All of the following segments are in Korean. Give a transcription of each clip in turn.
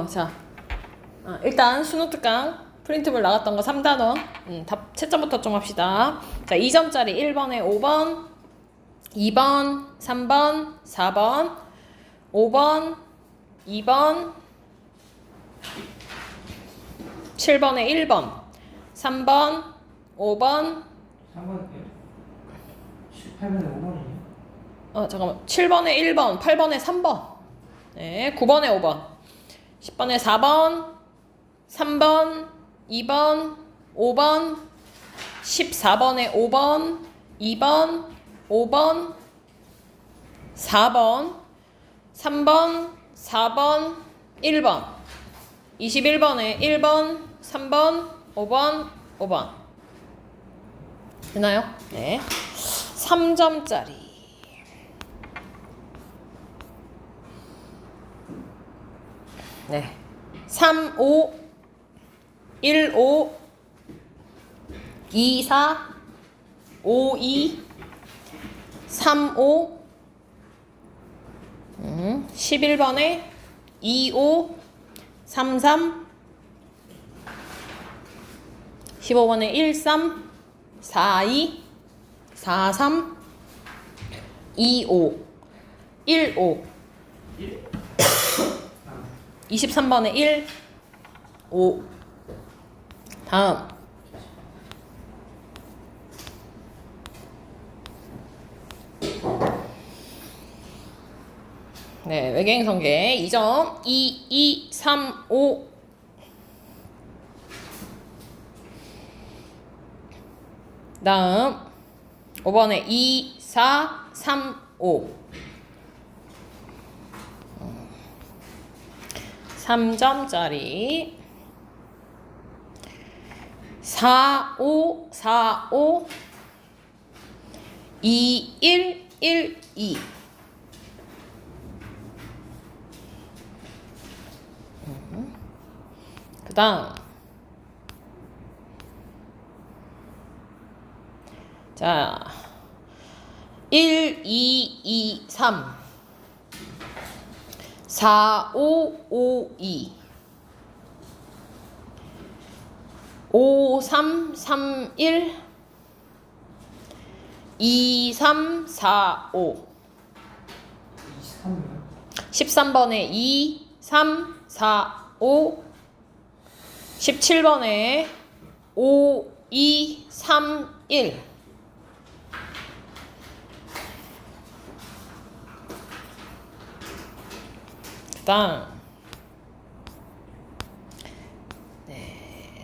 자. 일단 수노특강 프린트물 나갔던 거 3단원. 답 채점부터 좀 합시다. 자, 2점짜리 1번에 5번, 2번, 3번, 4번, 5번, 2번, 7번에 1번, 3번, 5번, 3번이요? 8번에 5번이요? 잠깐만. 7번에 1번, 8번에 3번. 네, 9번에 5번. 10번에 4번, 3번, 2번, 5번, 14번에 5번, 2번, 5번, 4번, 3번, 4번, 1번. 21번에 1번, 3번, 5번, 5번. 되나요? 네. 3점짜리. 네. 3, 5, 1, 5, 2, 4, 5, 2, 3, 5, 11번에 2, 5, 3, 3, 15번에 1, 3, 4, 2, 4, 3, 2, 5, 1, 5, 23번에 1, 5. 다음. 네, 외계행성계 2점 2, 2, 3, 5. 다음 5번에 2, 4, 3, 5. 3점짜리 4, 5, 4, 5, 2, 1, 1, 2. 그 다음 자 1, 2, 2, 3 4, 5, 5, 2 5, 3, 3, 1 2, 3, 4, 5 23이요? 13번에 2, 3, 4, 5 17번에 5, 2, 3, 1 그 다음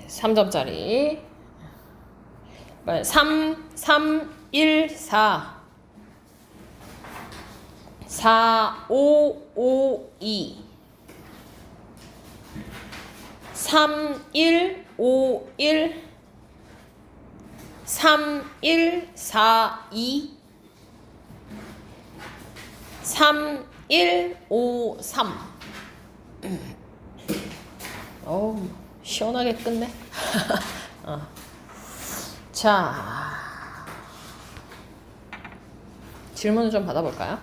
3점짜리 3, 3, 1, 4 4, 5, 5, 2 3, 1, 5, 1 3, 1, 4, 2 3, 1, 5, 3 어우 시원하게 끝내. 자, 질문을 좀 받아볼까요?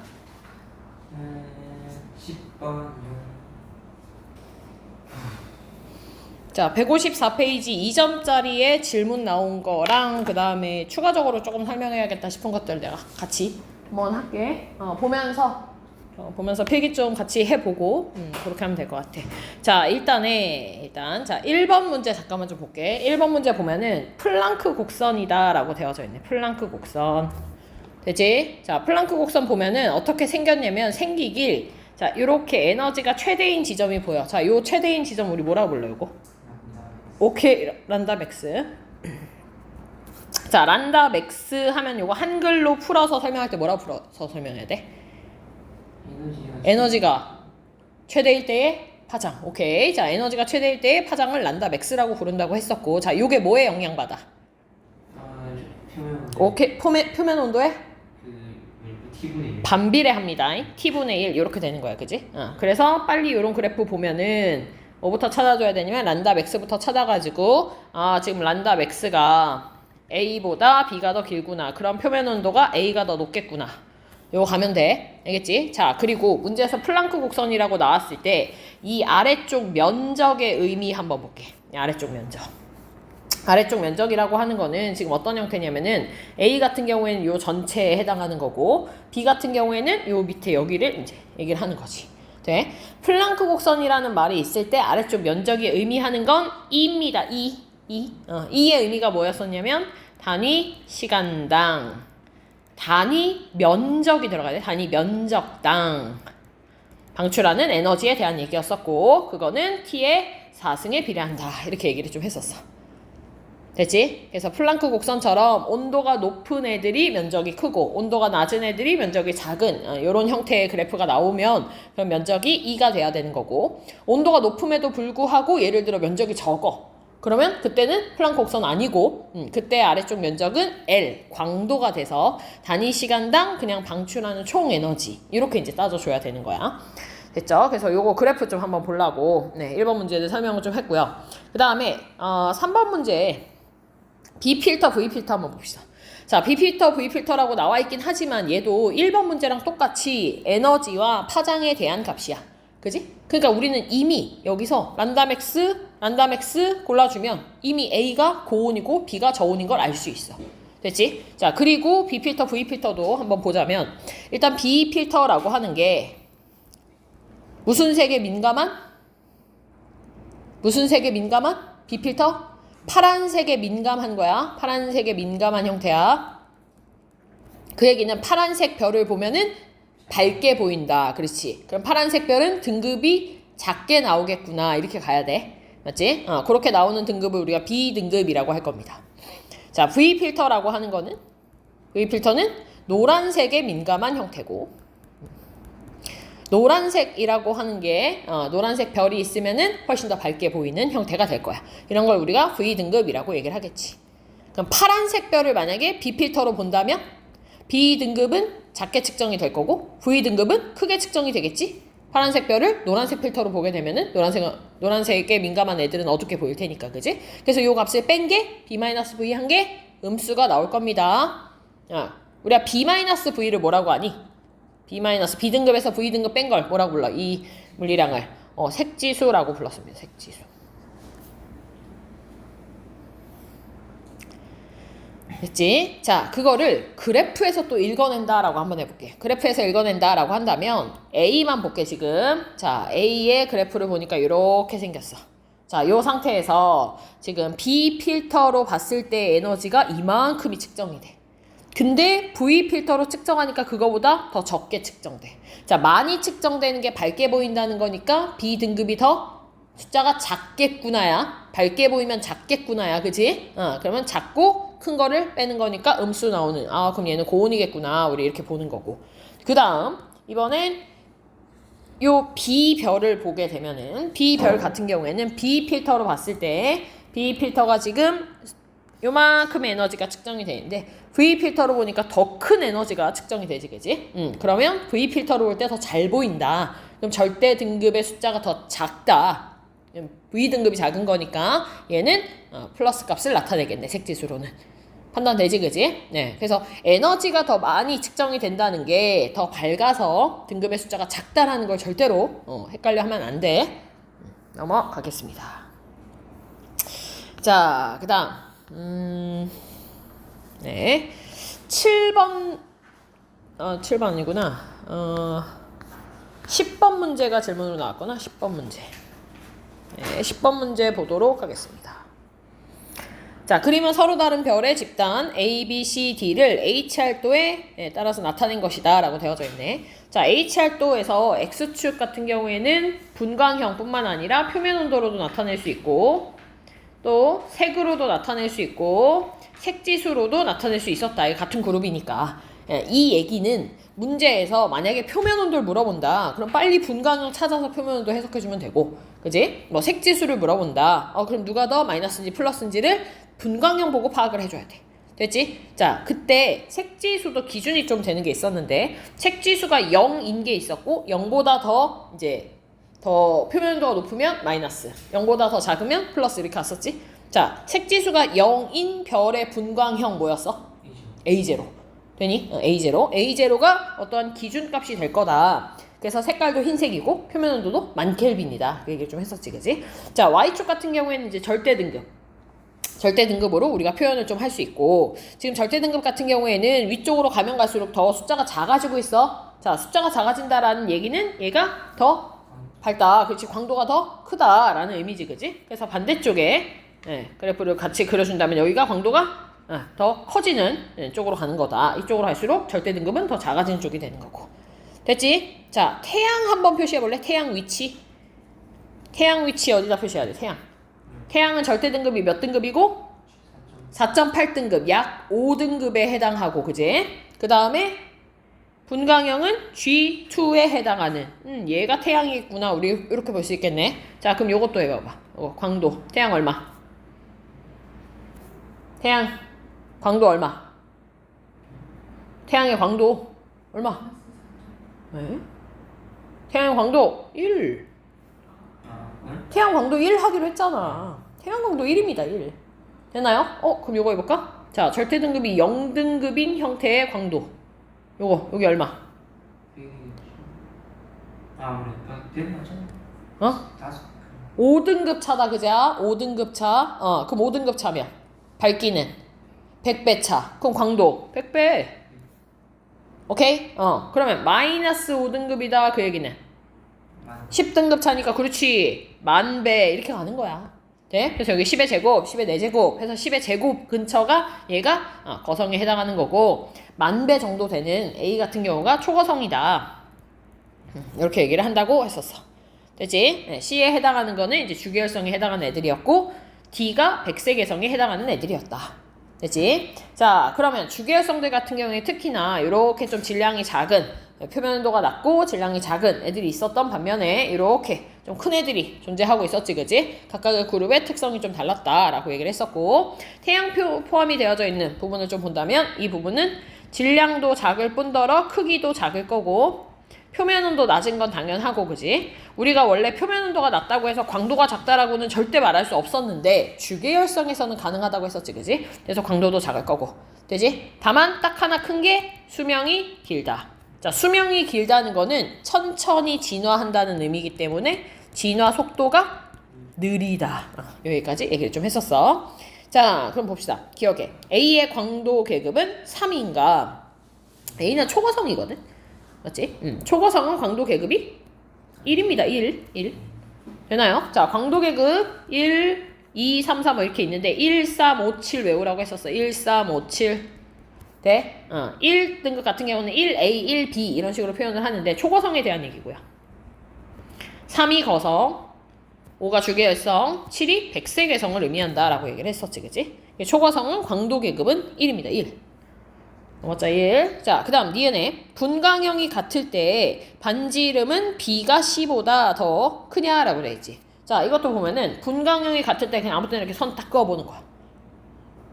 10번이요. 자, 154페이지 2점짜리에 질문 나온 거랑 그 다음에 추가적으로 조금 설명해야겠다 싶은 것들 내가 같이 한번 할게. 보면서 필기 좀 같이 해보고 그렇게 하면 될 것 같아. 자, 일단 자 1번 문제 잠깐만 좀 볼게. 1번 문제 보면은 플랑크 곡선이다 라고 되어져 있네. 플랑크 곡선 되지? 자, 플랑크 곡선 보면은 어떻게 생겼냐면 생기길 자, 요렇게 에너지가 최대인 지점이 보여. 자, 요 최대인 지점 우리 뭐라고 불러 요거? 오케이, 란다 맥스. 자, 란다 맥스 하면 요거 한글로 풀어서 설명할 때 뭐라고 풀어서 설명해야 돼? 에너지가 최대일 때의 파장. 오케이. 자, 에너지가 최대일 때의 파장을 란다 맥스라고 부른다고 했었고, 자, 요게 뭐에 영향받아? 표면. 오케이. 표면 온도에 T분의 1. 반비례합니다. T분의 1 이렇게 되는 거야, 그지? 그래서 빨리 요런 그래프 보면은 뭐부터 찾아줘야 되냐면 란다 맥스부터 찾아가지고 지금 란다 맥스가 A보다 B가 더 길구나. 그럼 표면 온도가 A가 더 높겠구나. 요거 가면 돼. 알겠지? 자, 그리고 문제에서 플랑크 곡선이라고 나왔을 때 이 아래쪽 면적의 의미 한번 볼게. 이 아래쪽 면적. 아래쪽 면적이라고 하는 거는 지금 어떤 형태냐면은 A 같은 경우에는 요 전체에 해당하는 거고 B 같은 경우에는 요 밑에 여기를 이제 얘기를 하는 거지. 돼? 플랑크 곡선이라는 말이 있을 때 아래쪽 면적이 의미하는 건 E입니다. E의 의미가 뭐였었냐면 단위 시간당 단위 면적이 들어가야 돼. 단위 면적당 방출하는 에너지에 대한 얘기였었고 그거는 T의 4승에 비례한다. 이렇게 얘기를 좀 했었어. 됐지? 그래서 플랑크 곡선처럼 온도가 높은 애들이 면적이 크고 온도가 낮은 애들이 면적이 작은 이런 형태의 그래프가 나오면 그럼 면적이 2가 돼야 되는 거고 온도가 높음에도 불구하고 예를 들어 면적이 적어. 그러면 그때는 플랑크 곡선 아니고 그때 아래쪽 면적은 L, 광도가 돼서 단위 시간당 그냥 방출하는 총 에너지 이렇게 이제 따져줘야 되는 거야. 됐죠? 그래서 요거 그래프 좀 한번 보려고 1번 문제를 설명을 좀 했고요. 그 다음에 3번 문제 B필터, V필터 한번 봅시다. 자, B필터, V필터라고 나와 있긴 하지만 얘도 1번 문제랑 똑같이 에너지와 파장에 대한 값이야. 그지? 그러니까 우리는 이미 여기서 란다맥스 골라주면 이미 A가 고온이고 B가 저온인 걸 알 수 있어. 됐지? 자, 그리고 B필터, V필터도 한번 보자면 일단 B필터라고 하는 게 무슨 색에 민감한? B필터? 파란색에 민감한 거야. 파란색에 민감한 형태야. 그 얘기는 파란색 별을 보면은 밝게 보인다. 그렇지. 그럼 파란색 별은 등급이 작게 나오겠구나. 이렇게 가야 돼. 맞지? 그렇게 나오는 등급을 우리가 B등급이라고 할 겁니다. 자, V필터라고 하는 거는 V필터는 노란색에 민감한 형태고 노란색이라고 하는 게 노란색 별이 있으면은 훨씬 더 밝게 보이는 형태가 될 거야. 이런 걸 우리가 V등급이라고 얘기를 하겠지. 그럼 파란색 별을 만약에 B필터로 본다면 B등급은 작게 측정이 될 거고 V등급은 크게 측정이 되겠지. 파란색 별을 노란색 필터로 보게 되면은 노란색에 민감한 애들은 어둡게 보일 테니까, 그지? 그래서 요 값을 뺀 게 B-V 한 게 음수가 나올 겁니다. 우리가 B-V를 뭐라고 하니? B등급에서 V등급 뺀 걸 뭐라고 불러? 이 물리량을 색지수라고 불렀습니다. 색지수. 됐지? 자, 그거를 그래프에서 또 읽어낸다라고 한번 해볼게. 그래프에서 읽어낸다라고 한다면 A만 볼게 지금. 자, A의 그래프를 보니까 이렇게 생겼어. 자, 요 상태에서 지금 B 필터로 봤을 때 에너지가 이만큼이 측정이 돼. 근데 V 필터로 측정하니까 그거보다 더 적게 측정돼. 자, 많이 측정되는 게 밝게 보인다는 거니까 B 등급이 더 숫자가 작겠구나야. 밝게 보이면 작겠구나야. 그치? 그러면 작고 큰 거를 빼는 거니까 음수 나오는. 그럼 얘는 고온이겠구나. 우리 이렇게 보는 거고. 그 다음 이번엔 요 B별을 보게 되면은 B별 같은 경우에는 B 필터로 봤을 때 B 필터가 지금 요만큼의 에너지가 측정이 되는데 V 필터로 보니까 더 큰 에너지가 측정이 되지, 그지? 그러면 V 필터로 볼 때 더 잘 보인다. 그럼 절대 등급의 숫자가 더 작다. V 등급이 작은 거니까 얘는 플러스 값을 나타내겠네, 색지수로는. 판단되지, 그지? 네. 그래서 에너지가 더 많이 측정이 된다는 게 더 밝아서 등급의 숫자가 작다라는 걸 절대로 헷갈려 하면 안 돼. 넘어가겠습니다. 자, 그 다음, 네. 7번, 7번 아니구나. 10번 문제가 질문으로 나왔구나. 10번 문제. 네, 10번 문제 보도록 하겠습니다. 자, 그림은 서로 다른 별의 집단 A, B, C, D를 H알도에 따라서 나타낸 것이다 라고 되어져 있네. 자, H알도에서 X축 같은 경우에는 분광형 뿐만 아니라 표면 온도로도 나타낼 수 있고 또 색으로도 나타낼 수 있고 색지수로도 나타낼 수 있었다. 이게 같은 그룹이니까. 이 얘기는 문제에서 만약에 표면 온도를 물어본다. 그럼 빨리 분광형 찾아서 표면 온도 해석해주면 되고, 그지? 뭐 색지수를 물어본다. 그럼 누가 더 마이너스인지 플러스인지를 분광형 보고 파악을 해줘야 돼. 됐지? 자, 그때 색지수도 기준이 좀 되는 게 있었는데 색지수가 0인 게 있었고 0보다 더 표면 온도가 높으면 마이너스, 0보다 더 작으면 플러스 이렇게 왔었지? 자, 색지수가 0인 별의 분광형 뭐였어? A0. 되니? A0. A0가 어떠한 기준값이 될 거다. 그래서 색깔도 흰색이고 표면 온도도 만켈빈이다. 그 얘기를 좀 했었지, 그지? 자, Y축 같은 경우에는 이제 절대 등급. 절대 등급으로 우리가 표현을 좀 할 수 있고, 지금 절대 등급 같은 경우에는 위쪽으로 가면 갈수록 더 숫자가 작아지고 있어. 자, 숫자가 작아진다라는 얘기는 얘가 더 밝다. 그렇지, 광도가 더 크다라는 의미지, 그지? 그래서 반대쪽에 그래프를 같이 그려준다면 여기가 광도가 더 커지는 쪽으로 가는 거다. 이쪽으로 갈수록 절대 등급은 더 작아지는 쪽이 되는 거고. 됐지? 자, 태양 한번 표시해볼래? 태양 위치. 태양 위치 어디다 표시해야 돼? 태양. 태양은 절대 등급이 몇 등급이고? 4.8등급, 약 5등급에 해당하고, 그지? 그 다음에 분광형은 G2에 해당하는, 얘가 태양이겠구나. 우리 이렇게 볼 수 있겠네. 자, 그럼 요것도 해봐봐. 광도. 태양 얼마? 태양 광도 얼마? 태양의 광도 얼마? 네? 태양 광도 1. 태양 광도 1 하기로 했잖아. 태양 광도 1입니다. 1. 되나요? 그럼 요거 해볼까? 자, 절대 등급이 0등급인 형태의 광도. 요거 여기 얼마? 우리 맞잖아. 5등급 차다, 그자? 5등급 차. 그럼 5등급 차면 밝기는 100배 차. 그럼 광도 100배. 오케이? 그러면 마이너스 5등급이다. 그 얘기는 10등급 차니까 그렇지. 10,000배 이렇게 가는 거야. 네? 그래서 여기 10의 제곱, 10의 4제곱 해서 10의 제곱 근처가 얘가 거성에 해당하는 거고, 10,000배 정도 되는 A 같은 경우가 초거성이다. 이렇게 얘기를 한다고 했었어. 됐지? 네, C에 해당하는 거는 이제 주계열성에 해당하는 애들이었고, D가 백색외성에 해당하는 애들이었다. 됐지? 자, 그러면 주계열성들 같은 경우에 특히나 이렇게 좀 질량이 작은, 표면 온도가 낮고 질량이 작은 애들이 있었던 반면에 이렇게 좀 큰 애들이 존재하고 있었지, 그지? 각각의 그룹의 특성이 좀 달랐다라고 얘기를 했었고, 태양표 포함이 되어져 있는 부분을 좀 본다면 이 부분은 질량도 작을 뿐더러 크기도 작을 거고, 표면 온도 낮은 건 당연하고, 그지? 우리가 원래 표면 온도가 낮다고 해서 광도가 작다라고는 절대 말할 수 없었는데 주계열성에서는 가능하다고 했었지, 그지? 그래서 광도도 작을 거고, 되지? 다만 딱 하나 큰 게 수명이 길다. 자, 수명이 길다는 거는 천천히 진화한다는 의미이기 때문에 진화 속도가 느리다. 여기까지 얘기를 좀 했었어. 자, 그럼 봅시다. 기억해. A의 광도 계급은 3인가? A는 초거성이거든? 맞지? 초거성은 광도 계급이 1입니다. 1. 되나요? 자, 광도 계급 1, 2, 3, 4 뭐 이렇게 있는데 1, 3, 5, 7 외우라고 했었어. 1, 3, 5, 7. 네? 1등급 같은 경우는 1A, 1B 이런 식으로 표현을 하는데 초거성에 대한 얘기고요. 3이 거성, 5가 주계열성, 7이 백색외성을 의미한다라고 얘기를 했었지, 그치? 초거성은 광도 계급은 1입니다. 1. 넘어자 1. 자, 그 다음 니은에 분광형이 같을 때 반지 이름은 B가 C보다 더 크냐라고 그랬지. 자, 이것도 보면은 분광형이 같을 때 그냥 아무 때나 이렇게 손 딱 그어보는 거야.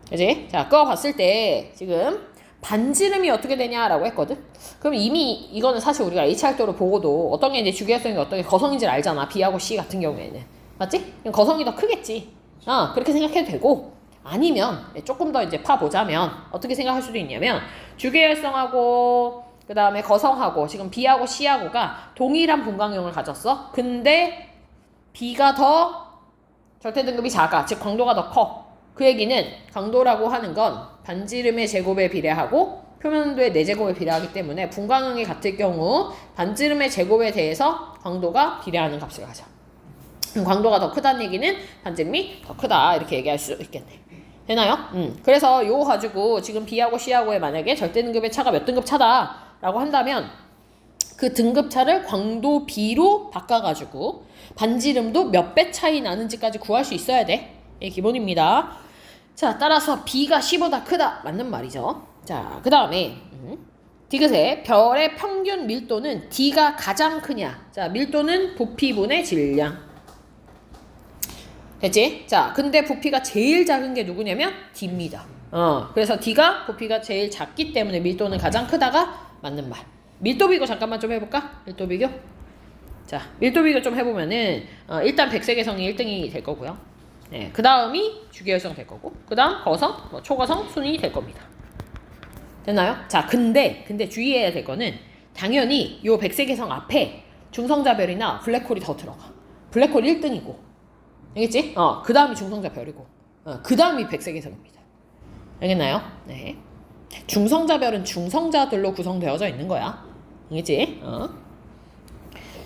그치? 자, 그어봤을 때 지금 반지름이 어떻게 되냐라고 했거든? 그럼 이미 이거는 사실 우리가 H할도로 보고도 어떤 게 이제 주계열성이 어떤 게 거성인지를 알잖아. B하고 C 같은 경우에는. 맞지? 그럼 거성이 더 크겠지. 그렇게 생각해도 되고, 아니면 조금 더 이제 파보자면 어떻게 생각할 수도 있냐면 주계열성하고 그 다음에 거성하고 지금 B하고 C하고가 동일한 분광형을 가졌어. 근데 B가 더 절대 등급이 작아. 즉 광도가 더 커. 그 얘기는 광도라고 하는 건 반지름의 제곱에 비례하고 표면 온도의 4제곱에 비례하기 때문에 분광형이 같을 경우 반지름의 제곱에 대해서 광도가 비례하는 값을 가져. 광도가 더 크다는 얘기는 반지름이 더 크다 이렇게 얘기할 수 있겠네. 되나요? 그래서 요거 가지고 지금 B하고 C하고의 만약에 절대 등급의 차가 몇 등급 차다라고 한다면 그 등급 차를 광도 B로 바꿔가지고 반지름도 몇 배 차이 나는지까지 구할 수 있어야 돼. 이게 기본입니다. 자, 따라서 B가 C보다 크다. 맞는 말이죠. 자, 그 다음에 디귿의 별의 평균 밀도는 D가 가장 크냐. 자, 밀도는 부피분의 질량. 됐지? 자, 근데 부피가 제일 작은 게 누구냐면 D입니다. 그래서 D가 부피가 제일 작기 때문에 밀도는 가장 크다가 맞는 말. 밀도 비교 잠깐만 좀 해볼까? 밀도 비교. 자, 밀도 비교 좀 해보면은 일단 백색외성이 1등이 될 거고요. 네, 그 다음이 주계열성 될 거고, 그 다음 거성, 초거성 순위 될 겁니다. 됐나요? 자, 근데 주의해야 될 거는 당연히 요 백색해성 앞에 중성자별이나 블랙홀이 더 들어가. 블랙홀 1등이고. 알겠지? 그 다음이 중성자별이고. 그 다음이 백색해성입니다. 알겠나요? 네. 중성자별은 중성자들로 구성되어져 있는 거야. 알겠지?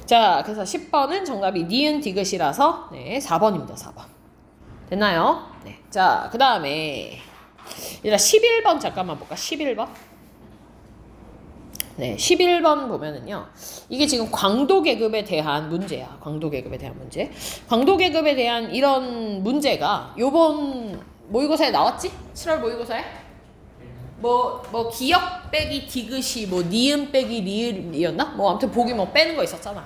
자, 그래서 10번은 정답이 니은 디귿이라서 네, 4번입니다. 4번. 됐나요? 네. 자, 그 다음에 일단 11번 잠깐만 볼까? 11번. 네, 11번 보면은요. 이게 지금 광도계급에 대한 문제야. 광도계급에 대한 문제. 광도계급에 대한 이런 문제가 요번 모의고사에 나왔지? 7월 모의고사에? 뭐 기역 빼기 디귿이 뭐 니은 빼기 리을이었나? 뭐 아무튼 보기 뭐 빼는 거 있었잖아.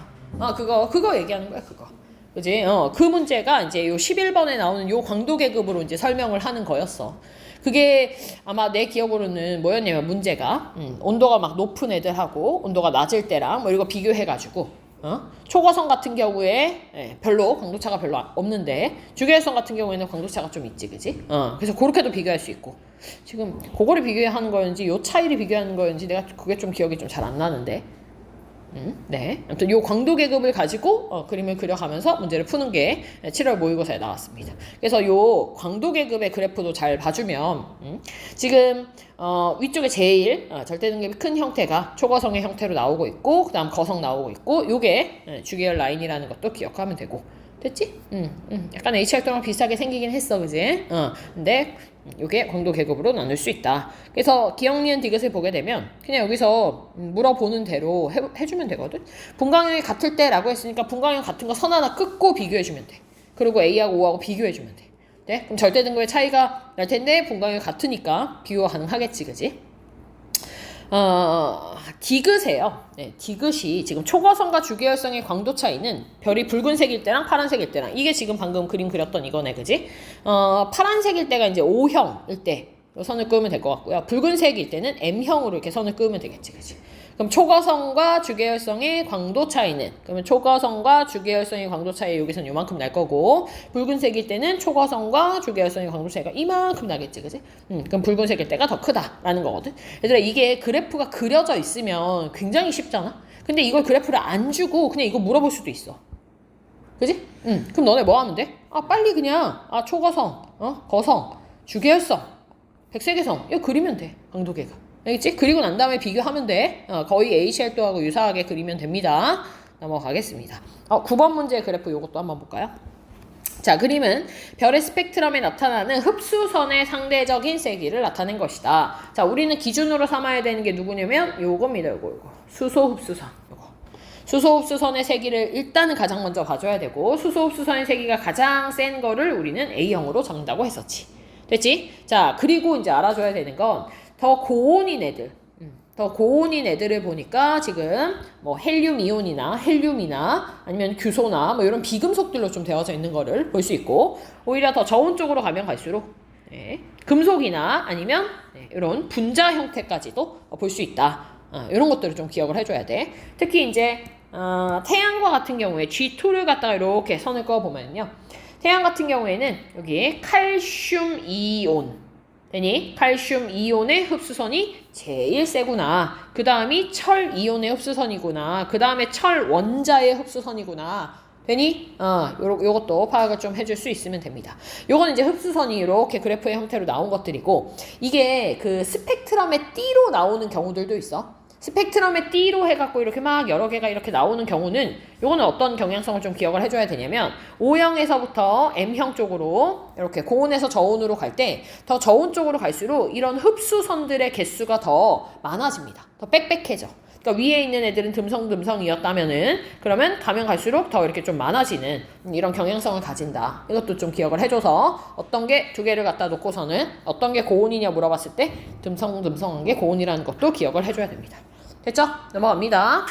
그거 얘기하는 거야, 그거. 그지? 그 문제가 이제 요 11번에 나오는 요 광도계급으로 이제 설명을 하는 거였어. 그게 아마 내 기억으로는 뭐였냐면 문제가 온도가 막 높은 애들하고 온도가 낮을 때랑 뭐 이거 비교해가지고 초고성 같은 경우에 별로 광도차가 별로 없는데 주계열성 같은 경우에는 광도차가 좀 있지, 그지? 그래서 그렇게도 비교할 수 있고 지금 그거를 비교하는 거였는지 요 차이를 비교하는 거였는지 내가 그게 좀 기억이 좀 잘 안 나는데. 네. 아무튼 요 광도계급을 가지고 그림을 그려가면서 문제를 푸는 게 7월 모의고사에 나왔습니다. 그래서 요 광도계급의 그래프도 잘 봐주면 지금 위쪽에 제일 절대등급이 큰 형태가 초거성의 형태로 나오고 있고 그 다음 거성 나오고 있고 요게 주계열 라인이라는 것도 기억하면 되고 됐지? 약간 HR도랑 비슷하게 생기긴 했어, 그지? 근데 요게 광도계급으로 나눌 수 있다. 그래서 기역, 니은, 디귿을 보게 되면 그냥 여기서 물어보는 대로 해주면 되거든. 분광형이 같을 때라고 했으니까 분광형 같은 거 선 하나 긋고 비교해주면 돼. 그리고 A하고 O하고 비교해주면 돼. 네? 그럼 절대등급의 차이가 날 텐데 분광형이 같으니까 비교가 가능하겠지, 그지? 디귿이에요. 네, 디귿이 지금 초거성과 주계열성의 광도 차이는 별이 붉은색일 때랑 파란색일 때랑 이게 지금 방금 그림 그렸던 이거네, 그지? 파란색일 때가 이제 O형일 때 선을 그으면 될 것 같고요. 붉은색일 때는 M형으로 이렇게 선을 그으면 되겠지, 그지? 그럼 초거성과 주계열성의 광도 차이는 그러면 초거성과 주계열성의 광도 차이 여기서는 요만큼 날 거고 붉은색일 때는 초거성과 주계열성의 광도 차이가 이만큼 나겠지, 그지? 그럼 붉은색일 때가 더 크다라는 거거든. 얘들아 이게 그래프가 그려져 있으면 굉장히 쉽잖아. 근데 이걸 그래프를 안 주고 그냥 이거 물어볼 수도 있어. 그지? 그럼 너네 뭐 하면 돼? 빨리 그냥 초거성, 거성, 주계열성, 백색해성 이거 그리면 돼. 광도계급. 알겠지? 그리고 난 다음에 비교하면 돼. 거의 HR도하고 유사하게 그리면 됩니다. 넘어가겠습니다. 9번 문제 그래프 요것도 한번 볼까요? 자, 그림은 별의 스펙트럼에 나타나는 흡수선의 상대적인 세기를 나타낸 것이다. 자, 우리는 기준으로 삼아야 되는 게 누구냐면 요겁니다. 요거. 수소흡수선. 요거. 수소흡수선의 세기를 일단은 가장 먼저 봐줘야 되고 수소흡수선의 세기가 가장 센 거를 우리는 A형으로 적는다고 했었지. 됐지? 자, 그리고 이제 알아줘야 되는 건 더 고온인 애들, 더 고온인 애들을 보니까 지금 뭐 헬륨이온이나 헬륨이나 아니면 규소나 뭐 이런 비금속들로 좀 되어져 있는 거를 볼 수 있고 오히려 더 저온 쪽으로 가면 갈수록 금속이나 아니면 이런 분자 형태까지도 볼 수 있다. 이런 것들을 좀 기억을 해줘야 돼. 특히 이제 태양과 같은 경우에 G2를 갖다가 이렇게 선을 그어보면요. 태양 같은 경우에는 여기 칼슘 이온 되니 칼슘 이온의 흡수선이 제일 세구나. 그 다음이 철 이온의 흡수선이구나. 그 다음에 철 원자의 흡수선이구나. 되니 요것도 파악을 좀 해줄 수 있으면 됩니다. 요거는 이제 흡수선이 이렇게 그래프의 형태로 나온 것들이고 이게 그 스펙트럼의 띠로 나오는 경우들도 있어. 스펙트럼의 띠로 해갖고 이렇게 막 여러 개가 이렇게 나오는 경우는 요거는 어떤 경향성을 좀 기억을 해줘야 되냐면 O형에서부터 M형 쪽으로 이렇게 고온에서 저온으로 갈 때 더 저온 쪽으로 갈수록 이런 흡수선들의 개수가 더 많아집니다. 더 빽빽해져. 그러니까 위에 있는 애들은 듬성듬성이었다면은 그러면 가면 갈수록 더 이렇게 좀 많아지는 이런 경향성을 가진다. 이것도 좀 기억을 해줘서 어떤 게 두 개를 갖다 놓고서는 어떤 게 고온이냐 물어봤을 때 듬성듬성한 게 고온이라는 것도 기억을 해줘야 됩니다. 됐죠? 넘어갑니다.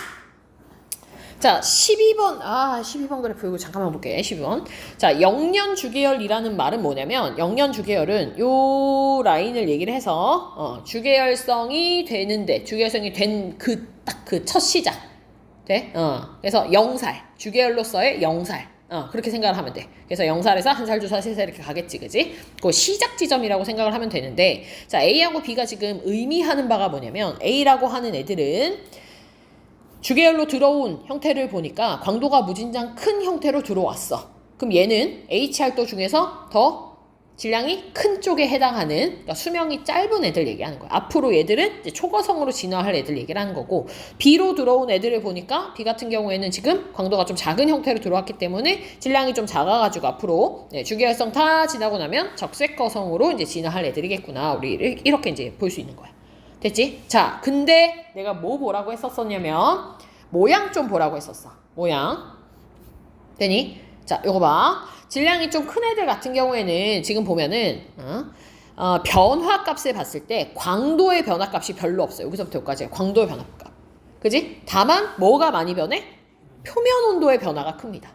자, 12번. 12번 그래프 이거 잠깐만 볼게. 12번. 자, 영년 주계열이라는 말은 뭐냐면 영년 주계열은 요 라인을 얘기를 해서 주계열성이 되는데 주계열성이 된 그 딱 그 첫 시작. 돼? 그래서 0살. 주계열로서의 0살. 그렇게 생각을 하면 돼. 그래서 0살에서 1살, 2살, 3살 이렇게 가겠지, 그지? 그 시작 지점이라고 생각을 하면 되는데, 자, A하고 B가 지금 의미하는 바가 뭐냐면, A라고 하는 애들은 주계열로 들어온 형태를 보니까 광도가 무진장 큰 형태로 들어왔어. 그럼 얘는 HR도 중에서 더 질량이 큰 쪽에 해당하는, 그러니까 수명이 짧은 애들 얘기하는 거야. 앞으로 얘들은 이제 초거성으로 진화할 애들 얘기를 하는 거고, B로 들어온 애들을 보니까 B 같은 경우에는 지금 광도가 좀 작은 형태로 들어왔기 때문에 질량이 좀 작아가지고 앞으로 주계열성 다 지나고 나면 적색거성으로 이제 진화할 애들이겠구나. 우리 이렇게 이제 볼 수 있는 거야. 됐지? 자, 근데 내가 뭐 보라고 했었었냐면 모양 좀 보라고 했었어. 모양. 되니? 자, 요거 봐. 질량이 좀 큰 애들 같은 경우에는 지금 보면은 변화값을 봤을 때 광도의 변화값이 별로 없어요. 여기서부터 여기까지 광도의 변화값. 그지? 다만 뭐가 많이 변해? 표면 온도의 변화가 큽니다.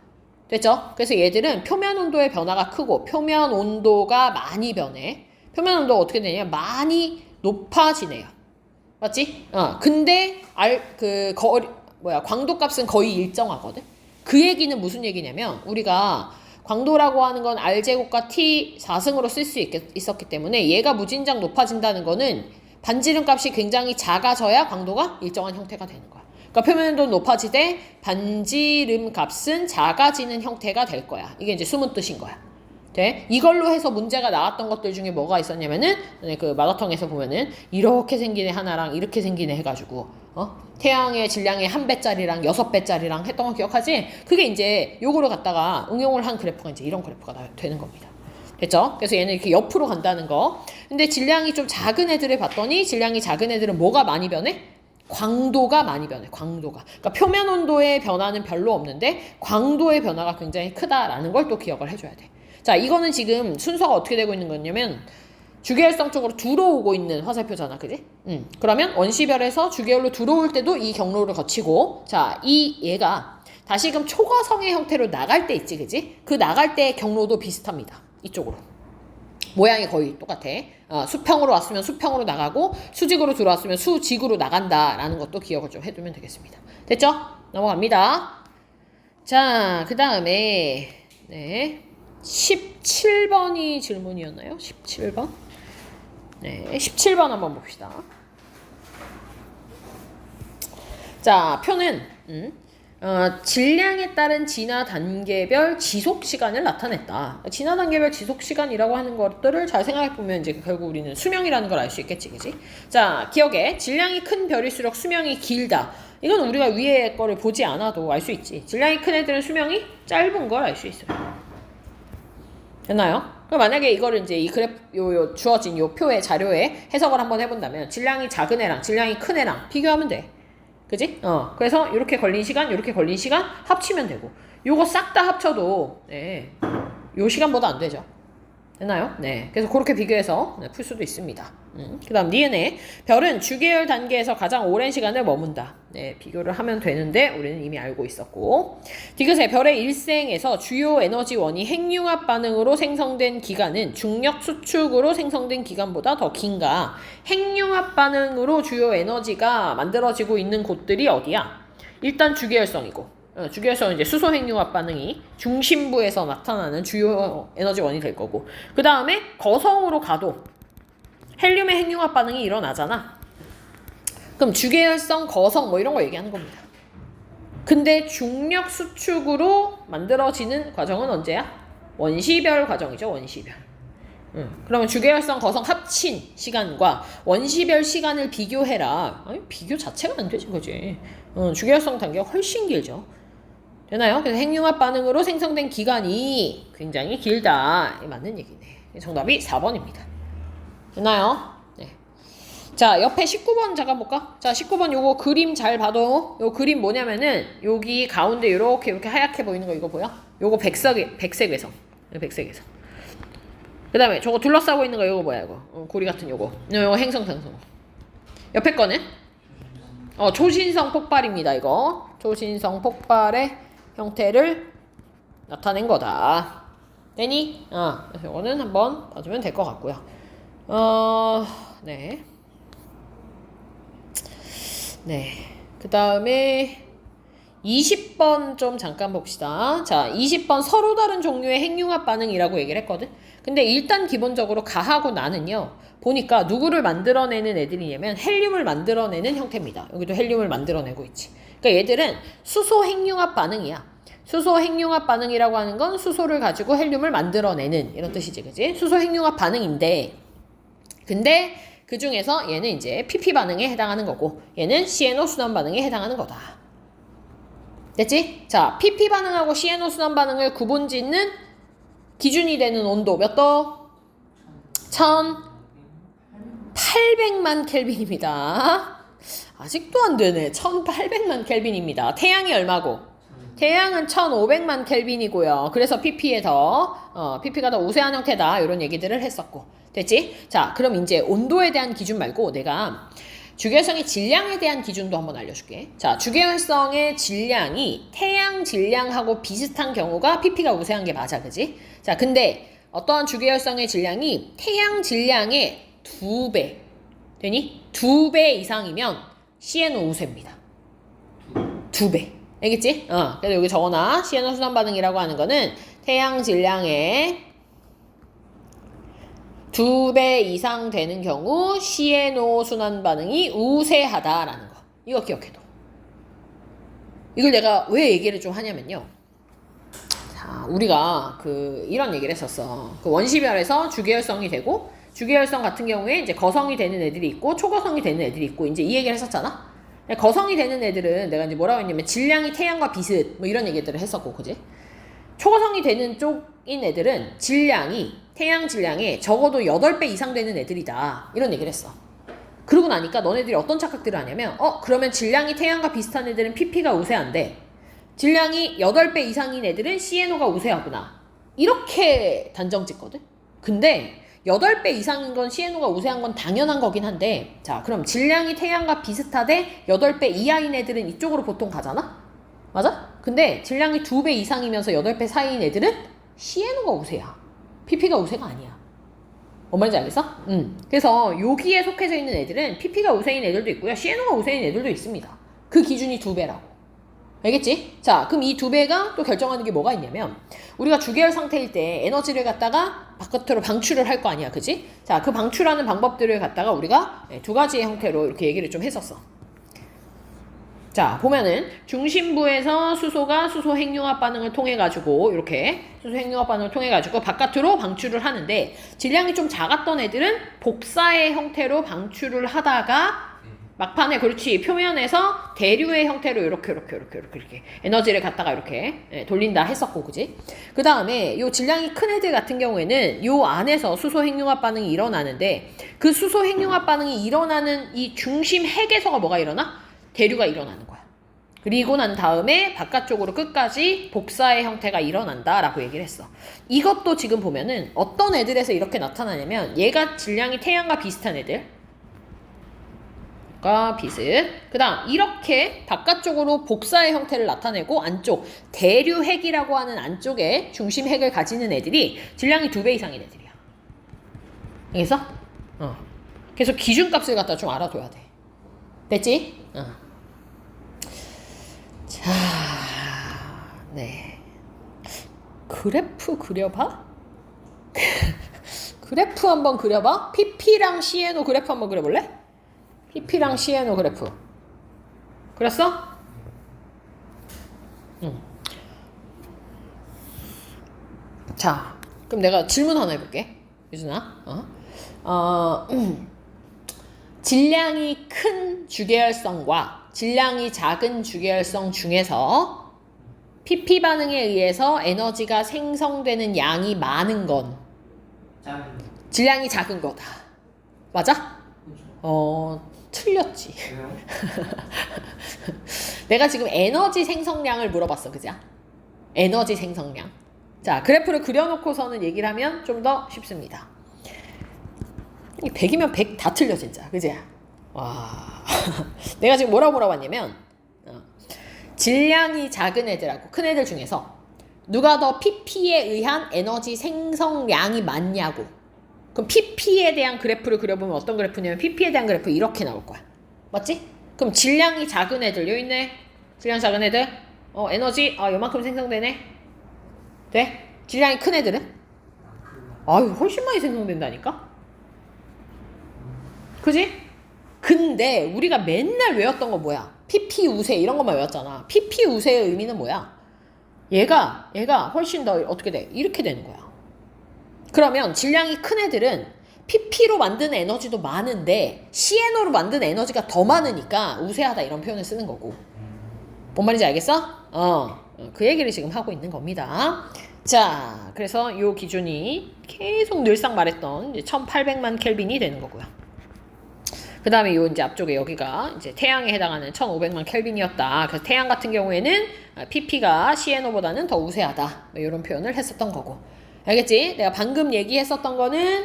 됐죠? 그래서 얘들은 표면 온도의 변화가 크고 표면 온도가 많이 변해. 표면 온도가 어떻게 되냐? 많이 높아지네요. 맞지? 근데 광도값은 거의 일정하거든. 그 얘기는 무슨 얘기냐면 우리가 광도라고 하는 건 R제곱과 T 4승으로 쓸 수 있었기 때문에 얘가 무진장 높아진다는 거는 반지름 값이 굉장히 작아져야 광도가 일정한 형태가 되는 거야. 그러니까 표면온도 높아지되 반지름 값은 작아지는 형태가 될 거야. 이게 이제 숨은 뜻인 거야. 돼? 이걸로 해서 문제가 나왔던 것들 중에 뭐가 있었냐면은 그 마라톤에서 보면은 이렇게 생긴 애 하나랑 이렇게 생긴 애 해가지고 태양의 질량의 1배짜리랑 6배짜리랑 했던 거 기억하지? 그게 이제 요거를 갖다가 응용을 한 그래프가 이제 이런 그래프가 되는 겁니다. 됐죠? 그래서 얘는 이렇게 옆으로 간다는 거. 근데 질량이 좀 작은 애들을 봤더니 질량이 작은 애들은 뭐가 많이 변해? 광도가 많이 변해. 광도가. 그러니까 표면 온도의 변화는 별로 없는데 광도의 변화가 굉장히 크다라는 걸 또 기억을 해줘야 돼. 자, 이거는 지금 순서가 어떻게 되고 있는 거냐면 주계열성 쪽으로 들어오고 있는 화살표잖아, 그지? 그러면 원시별에서 주계열로 들어올 때도 이 경로를 거치고, 자, 얘가 다시금 초거성의 형태로 나갈 때 있지, 그지? 그 나갈 때의 경로도 비슷합니다. 이쪽으로. 모양이 거의 똑같아. 수평으로 왔으면 수평으로 나가고 수직으로 들어왔으면 수직으로 나간다라는 것도 기억을 좀 해두면 되겠습니다. 됐죠? 넘어갑니다. 자, 그 다음에 17번이 질문이었나요? 17번? 네, 17번 한번 봅시다. 자, 표는 질량에 따른 진화 단계별 지속 시간을 나타냈다. 진화 단계별 지속 시간이라고 하는 것들을 잘 생각해 보면 이제 결국 우리는 수명이라는 걸 알 수 있겠지, 그지? 자, 기억해. 질량이 큰 별일수록 수명이 길다. 이건 우리가 위에 거를 보지 않아도 알 수 있지. 질량이 큰 애들은 수명이 짧은 걸 알 수 있어요. 됐나요? 그럼 만약에 이거를 이제 이 그래프 주어진 요 표의 자료에 해석을 한번 해본다면 질량이 작은 애랑 질량이 큰 애랑 비교하면 돼. 그지? 그래서 이렇게 걸린 시간, 이렇게 걸린 시간 합치면 되고 요거 싹 다 합쳐도 요 시간보다 안 되죠. 됐나요? 네. 그래서 그렇게 비교해서 풀 수도 있습니다. 그 다음 니은에 별은 주계열 단계에서 가장 오랜 시간을 머문다. 네, 비교를 하면 되는데 우리는 이미 알고 있었고. 디귿에 별의 일생에서 주요 에너지원이 핵융합 반응으로 생성된 기간은 중력 수축으로 생성된 기간보다 더 긴가? 핵융합 반응으로 주요 에너지가 만들어지고 있는 곳들이 어디야? 일단 주계열성이고. 주계열성은 이제 수소 핵융합 반응이 중심부에서 나타나는 주요 에너지원이 될 거고, 그 다음에 거성으로 가도 헬륨의 핵융합 반응이 일어나잖아. 그럼 주계열성, 거성 뭐 이런 거 얘기하는 겁니다. 근데 중력 수축으로 만들어지는 과정은 언제야? 원시별 과정이죠, 원시별. 그러면 주계열성, 거성 합친 시간과 원시별 시간을 비교해라. 아니, 비교 자체가 안 되지, 그지? 주계열성 단계가 훨씬 길죠. 되나요? 그래서 핵융합 반응으로 생성된 기간이 굉장히 길다. 맞는 얘기네. 정답이 4번입니다. 됐나요? 네. 자, 옆에 19번 잠깐 볼까? 자, 19번 요거 그림 잘 봐도 요 그림 뭐냐면은 여기 가운데 이렇게 하얗게 보이는 거 이거 보여? 요거 백색 외성. 백색 외성. 그 다음에 저거 둘러싸고 있는 거 이거 뭐야 이거? 고리 같은 요거 행성. 옆에 거는? 초신성 폭발입니다. 이거 초신성 폭발의 형태를 나타낸 거다. 되니? 그래서 이거는 한번 봐주면 될 것 같고요. 네. 그 다음에 20번 좀 잠깐 봅시다. 자, 20번 서로 다른 종류의 핵융합 반응이라고 얘기를 했거든. 근데 일단 기본적으로 가하고 나는요. 보니까 누구를 만들어내는 애들이냐면 헬륨을 만들어내는 형태입니다. 여기도 헬륨을 만들어내고 있지. 그러니까 얘들은 수소 핵융합 반응이야. 수소 핵융합 반응이라고 하는 건 수소를 가지고 헬륨을 만들어내는 이런 뜻이지, 그지? 수소 핵융합 반응인데, 근데 그 중에서 얘는 이제 PP 반응에 해당하는 거고, 얘는 CNO 순환 반응에 해당하는 거다. 됐지? 자, PP 반응하고 CNO 순환 반응을 구분 짓는 기준이 되는 온도 몇 도? 1800만 켈빈입니다. 아직도 안 되네. 1800만 켈빈입니다. 태양이 얼마고? 태양은 1500만 켈빈이고요. 그래서 PP에 PP가 더 우세한 형태다. 이런 얘기들을 했었고. 됐지? 자, 그럼 이제 온도에 대한 기준 말고 내가 주계열성의 질량에 대한 기준도 한번 알려줄게. 자, 주계열성의 질량이 태양 질량하고 비슷한 경우가 PP가 우세한 게 맞아, 그지? 자, 근데 어떠한 주계열성의 질량이 태양 질량의 2배 되니? 2배 이상이면 CNO 우세입니다. 2배. 알겠지? 그래서 여기 적어놔. CNO 순환 반응이라고 하는 거는 태양 질량의 2배 이상 되는 경우 CNO 순환 반응이 우세하다라는 거. 이거 기억해둬. 이걸 내가 왜 얘기를 좀 하냐면요. 자, 우리가 이런 얘기를 했었어. 원시별에서 주계열성이 되고, 주계열성 같은 경우에 이제 거성이 되는 애들이 있고, 초거성이 되는 애들이 있고, 이제 이 얘기를 했었잖아? 거성이 되는 애들은 내가 이제 뭐라고 했냐면, 질량이 태양과 비슷, 뭐 이런 얘기들을 했었고, 그지? 초거성이 되는 쪽인 애들은 태양 질량에 적어도 8배 이상 되는 애들이다. 이런 얘기를 했어. 그러고 나니까 너네들이 어떤 착각들을 하냐면, 그러면 질량이 태양과 비슷한 애들은 PP가 우세한데, 질량이 8배 이상인 애들은 CNO가 우세하구나. 이렇게 단정 짓거든? 근데 8배 이상인 건 CNO가 우세한 건 당연한 거긴 한데, 자, 그럼 질량이 태양과 비슷하되 8배 이하인 애들은 이쪽으로 보통 가잖아? 맞아? 근데 질량이 2배 이상이면서 8배 사이인 애들은 CNO가 우세야. PP가 우세가 아니야. 뭔 말인지 알겠어? 그래서 여기에 속해져 있는 애들은 PP가 우세인 애들도 있고요. CNO가 우세인 애들도 있습니다. 그 기준이 2배라고. 알겠지? 자, 그럼 이 2배가 또 결정하는 게 뭐가 있냐면, 우리가 주계열 상태일 때 에너지를 갖다가 바깥으로 방출을 할 거 아니야, 그지? 자, 그 방출하는 방법들을 갖다가 우리가 2가지의 형태로 이렇게 얘기를 좀 했었어. 자, 보면은 중심부에서 수소가 수소 핵융합 반응을 통해 가지고 이렇게 수소 핵융합 반응을 통해 가지고 바깥으로 방출을 하는데, 질량이 좀 작았던 애들은 복사의 형태로 방출을 하다가 막판에, 그렇지, 표면에서 대류의 형태로 이렇게 에너지를 갖다가 이렇게 돌린다 했었고, 그지? 그 다음에 요 질량이 큰 애들 같은 경우에는 요 안에서 수소 핵융합 반응이 일어나는데, 그 수소 핵융합 반응이 일어나는 이 중심 핵에서가 뭐가 일어나? 대류가 일어나는 거야. 그리고 난 다음에 바깥쪽으로 끝까지 복사의 형태가 일어난다라고 얘기를 했어. 이것도 지금 보면은 어떤 애들에서 이렇게 나타나냐면, 얘가 질량이 태양과 비슷한 애들, 그 다음 이렇게 바깥쪽으로 복사의 형태를 나타내고, 안쪽 대류핵이라고 하는 안쪽에 중심핵을 가지는 애들이 질량이 2배 이상인 애들이야. 알겠어? 그래서 기준값을 갖다 좀 알아둬야 돼. 됐지? 자, 네. 그래프 그려봐? 그래프 한번 그려봐. PP랑 CNO 그래프 한번 그려볼래? PP랑 CNO 그래프. 그렸어? 자, 그럼 내가 질문 하나 해볼게. 유준아. 질량이 큰 주계열성과 질량이 작은 주계열성 중에서 PP 반응에 의해서 에너지가 생성되는 양이 많은 건 질량이 작은 거다. 맞아? 틀렸지. 왜요? 내가 지금 에너지 생성량을 물어봤어, 그죠? 에너지 생성량. 자, 그래프를 그려놓고서는 얘기를 하면 좀 더 쉽습니다. 100이면 100 다 틀려, 진짜. 그지? 와. 내가 지금 뭐라고 물어봤냐면, 질량이 작은 애들하고 큰 애들 중에서 누가 더 PP에 의한 에너지 생성량이 많냐고. 그럼 PP에 대한 그래프를 그려보면 어떤 그래프냐면, PP에 대한 그래프 이렇게 나올 거야. 맞지? 그럼 질량이 작은 애들, 여기 있네. 질량 작은 애들. 에너지 요만큼 생성되네. 돼? 질량이 큰 애들은? 훨씬 많이 생성된다니까? 그지? 근데 우리가 맨날 외웠던 거 뭐야? PP 우세 이런 것만 외웠잖아. PP 우세의 의미는 뭐야? 얘가 훨씬 더 어떻게 돼? 이렇게 되는 거야. 그러면 질량이 큰 애들은 PP로 만든 에너지도 많은데 CNO로 만든 에너지가 더 많으니까 우세하다 이런 표현을 쓰는 거고. 뭔 말인지 알겠어? 그 얘기를 지금 하고 있는 겁니다. 자, 그래서 요 기준이 계속 늘상 말했던 이제 1800만 켈빈이 되는 거고요. 그 다음에 요 이제 앞쪽에 여기가 이제 태양에 해당하는 1500만 켈빈이었다. 그래서 태양 같은 경우에는 PP가 CNO보다는 더 우세하다. 뭐 이런 표현을 했었던 거고. 알겠지? 내가 방금 얘기했었던 거는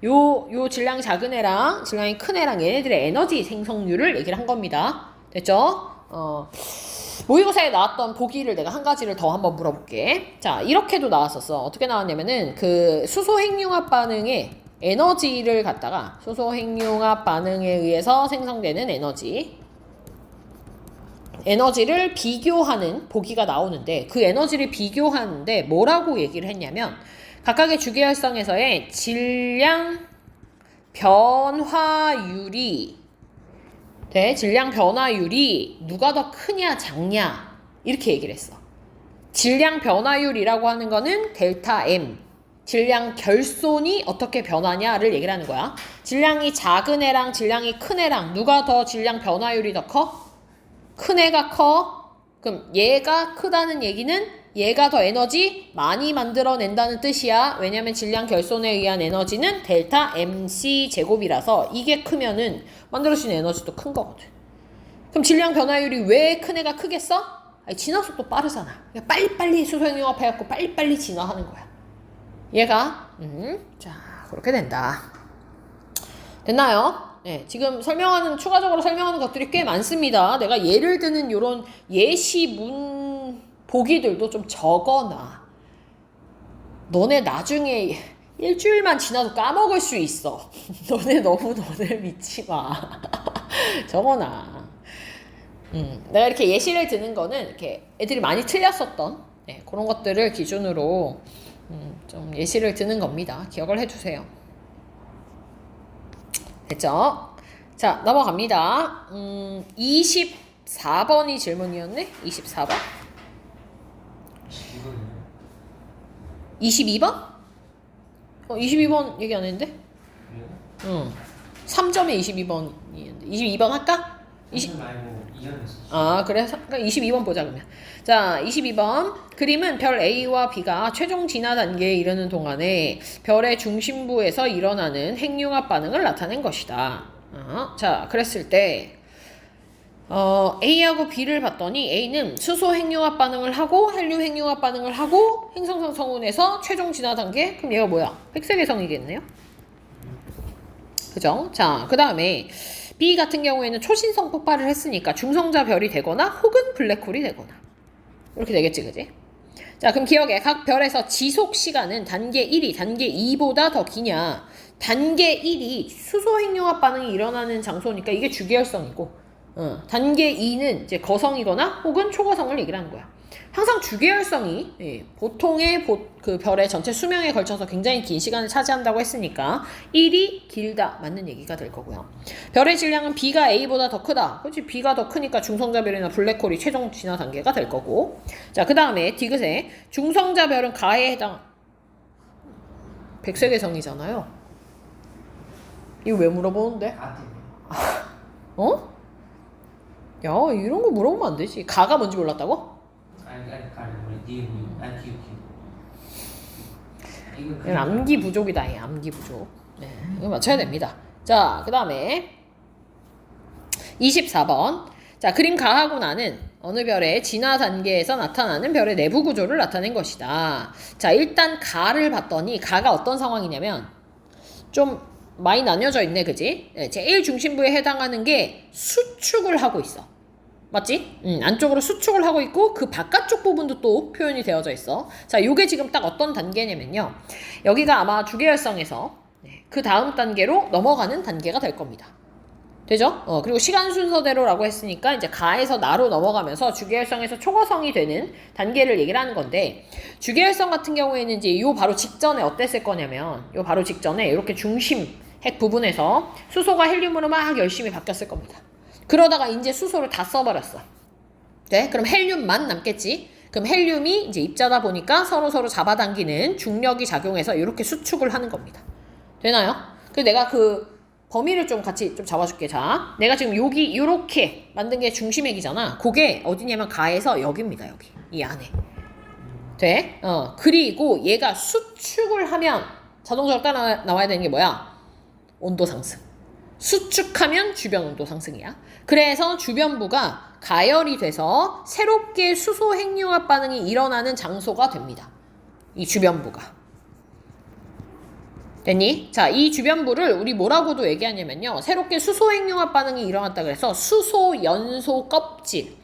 요 질량이 작은 애랑 질량이 큰 애랑 얘네들의 에너지 생성률을 얘기를 한 겁니다. 됐죠? 모의고사에 나왔던 보기를 내가 한 가지를 더 한번 물어볼게. 자, 이렇게도 나왔었어. 어떻게 나왔냐면은 그 수소핵융합 반응의 에너지를 갖다가 수소핵융합 반응에 의해서 생성되는 에너지를 비교하는 보기가 나오는데 그 에너지를 비교하는데 뭐라고 얘기를 했냐면 각각의 주기활성에서의 질량 변화율이 질량 변화율이 누가 더 크냐 작냐 이렇게 얘기를 했어. 질량 변화율이라고 하는 거는 델타 M 질량 결손이 어떻게 변하냐를 얘기를 하는 거야. 질량이 작은 애랑 질량이 큰 애랑 누가 더 질량 변화율이 더 커? 큰 애가 커? 그럼 얘가 크다는 얘기는 얘가 더 에너지 많이 만들어낸다는 뜻이야. 왜냐면 질량 결손에 의한 에너지는 델타 MC 제곱이라서 이게 크면은 만들어지는 에너지도 큰 거거든. 그럼 질량 변화율이 왜 큰 애가 크겠어? 진화 속도 빠르잖아. 빨리빨리 수소핵융합 해갖고 빨리빨리 진화하는 거야. 얘가 자 그렇게 된다. 됐나요? 네, 지금 추가적으로 설명하는 것들이 꽤 많습니다. 내가 예를 드는 요런 예시문 보기들도 좀 적어놔. 너네 나중에 일주일만 지나도 까먹을 수 있어. 너네 믿지 마. 적어놔. 내가 이렇게 예시를 드는 거는 이렇게 애들이 많이 틀렸었던 그런 것들을 기준으로 좀 예시를 드는 겁니다. 기억을 해주세요. 됐죠? 자, 넘어갑니다. 24번이 질문이었네? 24번? 22번? 22번 얘기 안 했는데? 3점에 22번이었는데. 22번 할까? 3점 말고 2점이었어. 그래? 22번 보자, 그러면. 자, 22번. 그림은 별 A와 B가 최종 진화 단계에 이르는 동안에 별의 중심부에서 일어나는 핵융합 반응을 나타낸 것이다. 자, 그랬을 때, A하고 B를 봤더니 A는 수소 핵융합 반응을 하고 헬륨 핵융합 반응을 하고 행성성 성운에서 최종 진화 단계? 그럼 얘가 뭐야? 백색외성이겠네요? 그죠? 자, 그 다음에 B 같은 경우에는 초신성 폭발을 했으니까 중성자 별이 되거나 혹은 블랙홀이 되거나 이렇게 되겠지, 그지? 자, 그럼 기억해. 각 별에서 지속 시간은 단계 1이 단계 2보다 더 기냐? 단계 1이 수소 핵융합 반응이 일어나는 장소니까 이게 주기활성이고 단계 2는 이제 거성이거나 혹은 초거성을 얘기를 하는 거야. 항상 주기활성이 보통의 그 별의 전체 수명에 걸쳐서 굉장히 긴 시간을 차지한다고 했으니까 1이 길다 맞는 얘기가 될 거고요. 별의 질량은 B가 A보다 더 크다. 그렇지? B가 더 크니까 중성자별이나 블랙홀이 최종 진화 단계가 될 거고. 자, 그 다음에 디귿에 중성자별은 가에 해당 백색외성이잖아요. 이거 왜 물어보는데? 야, 이런 거 물어보면 안 되지. 가가 뭔지 몰랐다고? 이건 암기 부족이다. 암기 부족. 네, 이거 맞춰야 됩니다. 자, 그 다음에 24번. 자, 그림 가하고 나는 어느 별의 진화 단계에서 나타나는 별의 내부 구조를 나타낸 것이다. 자, 일단 가를 봤더니 가가 어떤 상황이냐면 좀 많이 나뉘어져 있네, 그지? 네, 제일 중심부에 해당하는 게 수축을 하고 있어. 맞지? 안쪽으로 수축을 하고 있고 그 바깥쪽 부분도 또 표현이 되어져 있어. 자, 요게 지금 딱 어떤 단계냐면요. 여기가 아마 주계열성에서 그 다음 단계로 넘어가는 단계가 될 겁니다. 되죠? 그리고 시간 순서대로라고 했으니까 이제 가에서 나로 넘어가면서 주계열성에서 초거성이 되는 단계를 얘기를 하는 건데, 주계열성 같은 경우에는 이제 요 바로 직전에 어땠을 거냐면, 요 바로 직전에 이렇게 중심 핵 부분에서 수소가 헬륨으로 막 열심히 바뀌었을 겁니다. 그러다가 이제 수소를 다 써버렸어. 네? 그럼 헬륨만 남겠지? 그럼 헬륨이 이제 입자다 보니까 서로 잡아당기는 중력이 작용해서 이렇게 수축을 하는 겁니다. 되나요? 그래서 내가 그 범위를 좀 같이 좀 잡아줄게. 자, 내가 지금 여기 요렇게 만든 게 중심핵이잖아. 그게 어디냐면 가에서 여기입니다. 여기 이 안에. 돼? 그리고 얘가 수축을 하면 자동적으로 따라 나와야 되는 게 뭐야? 온도 상승. 수축하면 주변 온도 상승이야. 그래서 주변부가 가열이 돼서 새롭게 수소 핵융합 반응이 일어나는 장소가 됩니다. 이 주변부가. 됐니? 자, 이 주변부를 우리 뭐라고도 얘기하냐면요. 새롭게 수소 핵융합 반응이 일어났다 그래서 수소 연소 껍질.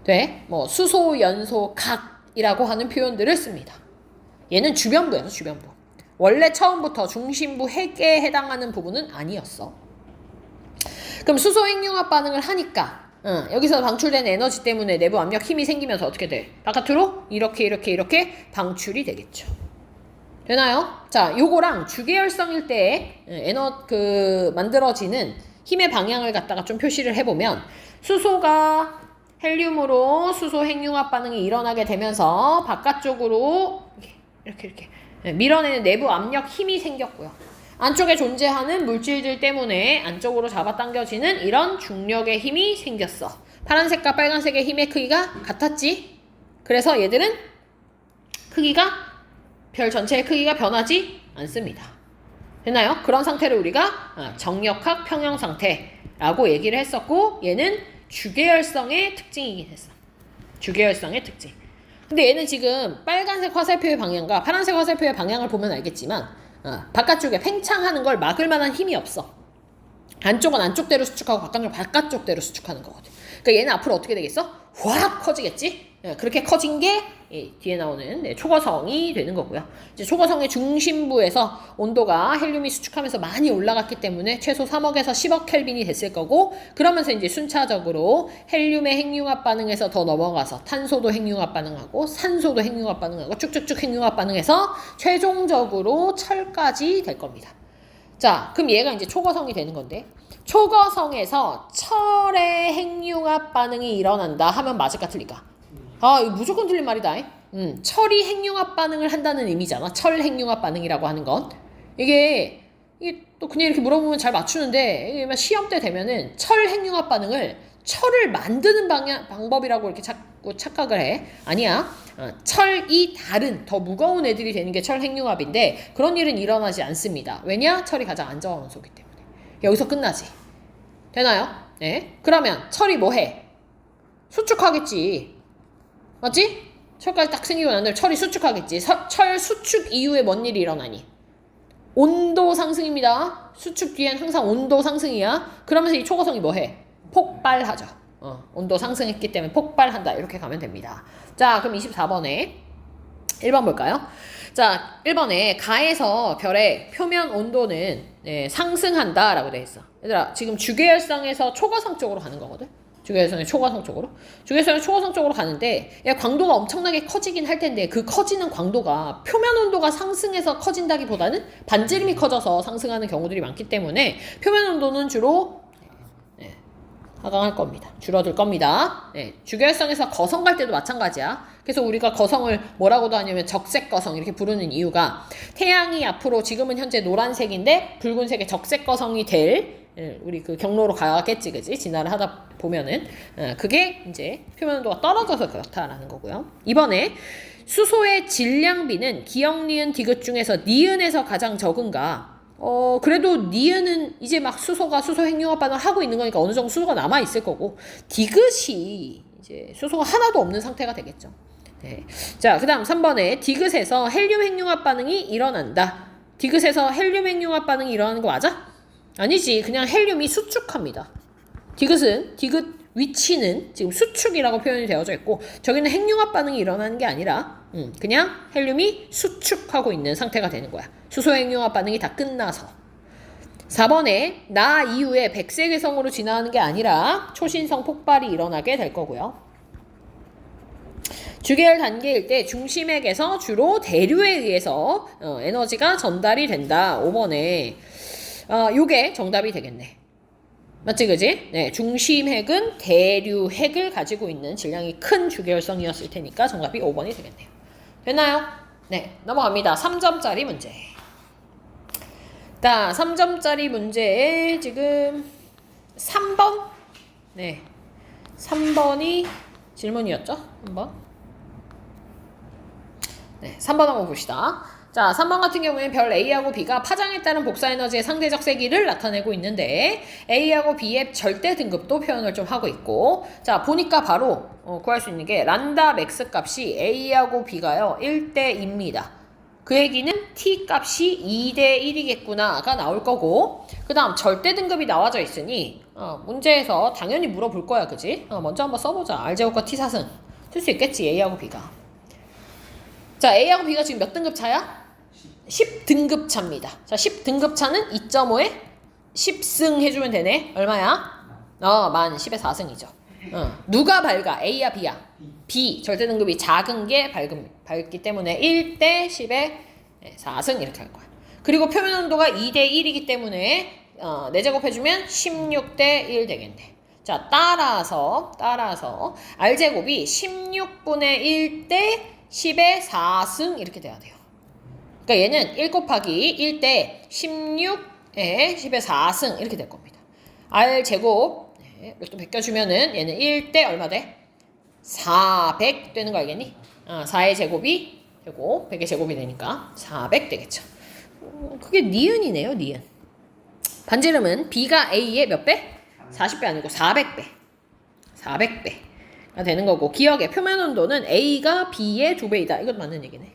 돼? 뭐 수소 연소 각이라고 하는 표현들을 씁니다. 얘는 주변부예요, 주변부. 원래 처음부터 중심부 핵에 해당하는 부분은 아니었어. 그럼 수소 핵융합 반응을 하니까 여기서 방출된 에너지 때문에 내부 압력 힘이 생기면서 어떻게 돼? 바깥으로 이렇게 방출이 되겠죠. 되나요? 자, 요거랑 주계열성일 때 만들어지는 힘의 방향을 갖다가 좀 표시를 해보면, 수소가 헬륨으로 수소 핵융합 반응이 일어나게 되면서 바깥쪽으로 이렇게 밀어내는 내부 압력 힘이 생겼고요. 안쪽에 존재하는 물질들 때문에 안쪽으로 잡아당겨지는 이런 중력의 힘이 생겼어. 파란색과 빨간색의 힘의 크기가 같았지? 그래서 얘들은 크기가 별 전체의 크기가 변하지 않습니다. 됐나요? 그런 상태를 우리가 정역학 평형 상태라고 얘기를 했었고, 얘는 주계열성의 특징이긴 했어. 주계열성의 특징. 근데 얘는 지금 빨간색 화살표의 방향과 파란색 화살표의 방향을 보면 알겠지만 바깥쪽에 팽창하는 걸 막을 만한 힘이 없어. 안쪽은 안쪽대로 수축하고 바깥쪽은 바깥쪽대로 수축하는 거거든. 그러니까 얘는 앞으로 어떻게 되겠어? 확 커지겠지? 그렇게 커진 게 뒤에 나오는 초거성이 되는 거고요. 이제 초거성의 중심부에서 온도가 헬륨이 수축하면서 많이 올라갔기 때문에 최소 3억에서 10억 켈빈이 됐을 거고, 그러면서 이제 순차적으로 헬륨의 핵융합 반응에서 더 넘어가서 탄소도 핵융합 반응하고 산소도 핵융합 반응하고 쭉쭉쭉 핵융합 반응해서 최종적으로 철까지 될 겁니다. 자, 그럼 얘가 이제 초거성이 되는 건데, 초거성에서 철의 핵융합 반응이 일어난다 하면 맞을까 틀릴까? 이거 무조건 틀린 말이다. 철이 핵융합 반응을 한다는 의미잖아. 철 핵융합 반응이라고 하는 건. 이게 또 그냥 이렇게 물어보면 잘 맞추는데, 시험 때 되면은 철 핵융합 반응을 철을 만드는 방법이라고 이렇게 자꾸 착각을 해. 아니야. 철이 다른 더 무거운 애들이 되는 게 철 핵융합인데, 그런 일은 일어나지 않습니다. 왜냐? 철이 가장 안정한 원소이기 때문에. 여기서 끝나지. 되나요? 네. 그러면 철이 뭐 해? 수축하겠지. 맞지? 철까지 딱 생기고 난 다음에 철이 수축하겠지. 철 수축 이후에 뭔 일이 일어나니? 온도 상승입니다. 수축 뒤엔 항상 온도 상승이야. 그러면서 이 초거성이 뭐 해? 폭발하죠. 온도 상승했기 때문에 폭발한다. 이렇게 가면 됩니다. 자, 그럼 24번에 1번 볼까요? 자, 1번에 가에서 별의 표면 온도는 상승한다 라고 돼 있어. 얘들아, 지금 주계열성에서 초거성 쪽으로 가는 거거든. 주계열성의 초거성 쪽으로. 주계열성의 초거성 쪽으로 가는데, 광도가 엄청나게 커지긴 할 텐데, 그 커지는 광도가 표면 온도가 상승해서 커진다기보다는 반지름이 커져서 상승하는 경우들이 많기 때문에 표면 온도는 주로 하강할 겁니다. 줄어들 겁니다. 주계열성에서 거성 갈 때도 마찬가지야. 그래서 우리가 거성을 뭐라고도 하냐면 적색 거성 이렇게 부르는 이유가, 태양이 앞으로 지금은 현재 노란색인데 붉은색의 적색 거성이 될 우리 그 경로로 가겠지, 그지? 진화를 하다 보면은 그게 이제 표면 온도가 떨어져서 그렇다라는 거고요. 이번에 수소의 질량비는 기역, 니은, 디귿 중에서 니은에서 가장 적은가? 그래도 니은은 이제 막 수소가 수소 핵융합 반응을 하고 있는 거니까 어느 정도 수소가 남아 있을 거고, 디귿이 이제 수소가 하나도 없는 상태가 되겠죠. 네. 자, 그 다음 3번에 디귿에서 헬륨 핵융합 반응이 일어난다. 디귿에서 헬륨 핵융합 반응이 일어나는 거 맞아? 아니지. 그냥 헬륨이 수축합니다. 디귿 위치는 지금 수축이라고 표현이 되어져 있고, 저기는 핵융합 반응이 일어나는 게 아니라 그냥 헬륨이 수축하고 있는 상태가 되는 거야. 수소 핵융합 반응이 다 끝나서. 4번에 나 이후에 백색의 성으로 진화하는 게 아니라 초신성 폭발이 일어나게 될 거고요. 주계열 단계일 때 중심핵에서 주로 대류에 의해서 에너지가 전달이 된다. 5번에 요게 정답이 되겠네. 맞지 그지? 네, 중심핵은 대류핵을 가지고 있는 질량이 큰 주계열성이었을 테니까 정답이 5번이 되겠네요. 됐나요? 네, 넘어갑니다. 3점짜리 문제. 자, 3점짜리 문제에 지금 3번? 네, 3번이 질문이었죠? 한번. 네, 3번 한번 봅시다. 자, 3번 같은 경우에는 별 A하고 B가 파장에 따른 복사 에너지의 상대적 세기를 나타내고 있는데 A하고 B의 절대 등급도 표현을 좀 하고 있고, 자, 보니까 바로 구할 수 있는 게 란다 맥스 값이 A하고 B가요 1대2입니다. 그 얘기는 T 값이 2대1이겠구나가 나올 거고, 그 다음 절대 등급이 나와져 있으니 문제에서 당연히 물어볼 거야, 그지? 먼저 한번 써보자. R제곱과 T사승 쓸 수 있겠지, A하고 B가. 자, A하고 B가 지금 몇 등급 차야? 10등급 차입니다. 자, 10등급 차는 2.5에 10승 해주면 되네. 얼마야? 만 10의 4승이죠. 누가 밝아? A야 B야? B. 절대 등급이 작은 게 밝기 때문에 1대 10의 4승 이렇게 할 거야. 그리고 표면 온도가 2대 1이기 때문에 4제곱 해주면 16대 1 되겠네. 자, 따라서 R제곱이 16분의 1대 10의 4승 이렇게 돼야 돼요. 그러니까 얘는 1 곱하기 1대 16에 10의 4승 이렇게 될 겁니다. R제곱 이것도 베껴주면은 얘는 1대 얼마 돼? 400 되는 거 알겠니? 4의 제곱이 되고 100의 제곱이 되니까 400 되겠죠. 그게 니은이네요, 니은. 반지름은 B가 A의 몇 배? 40배 아니고 400배. 400배가 되는 거고, 기억에 표면 온도는 A가 B의 2배이다. 이것 맞는 얘기네.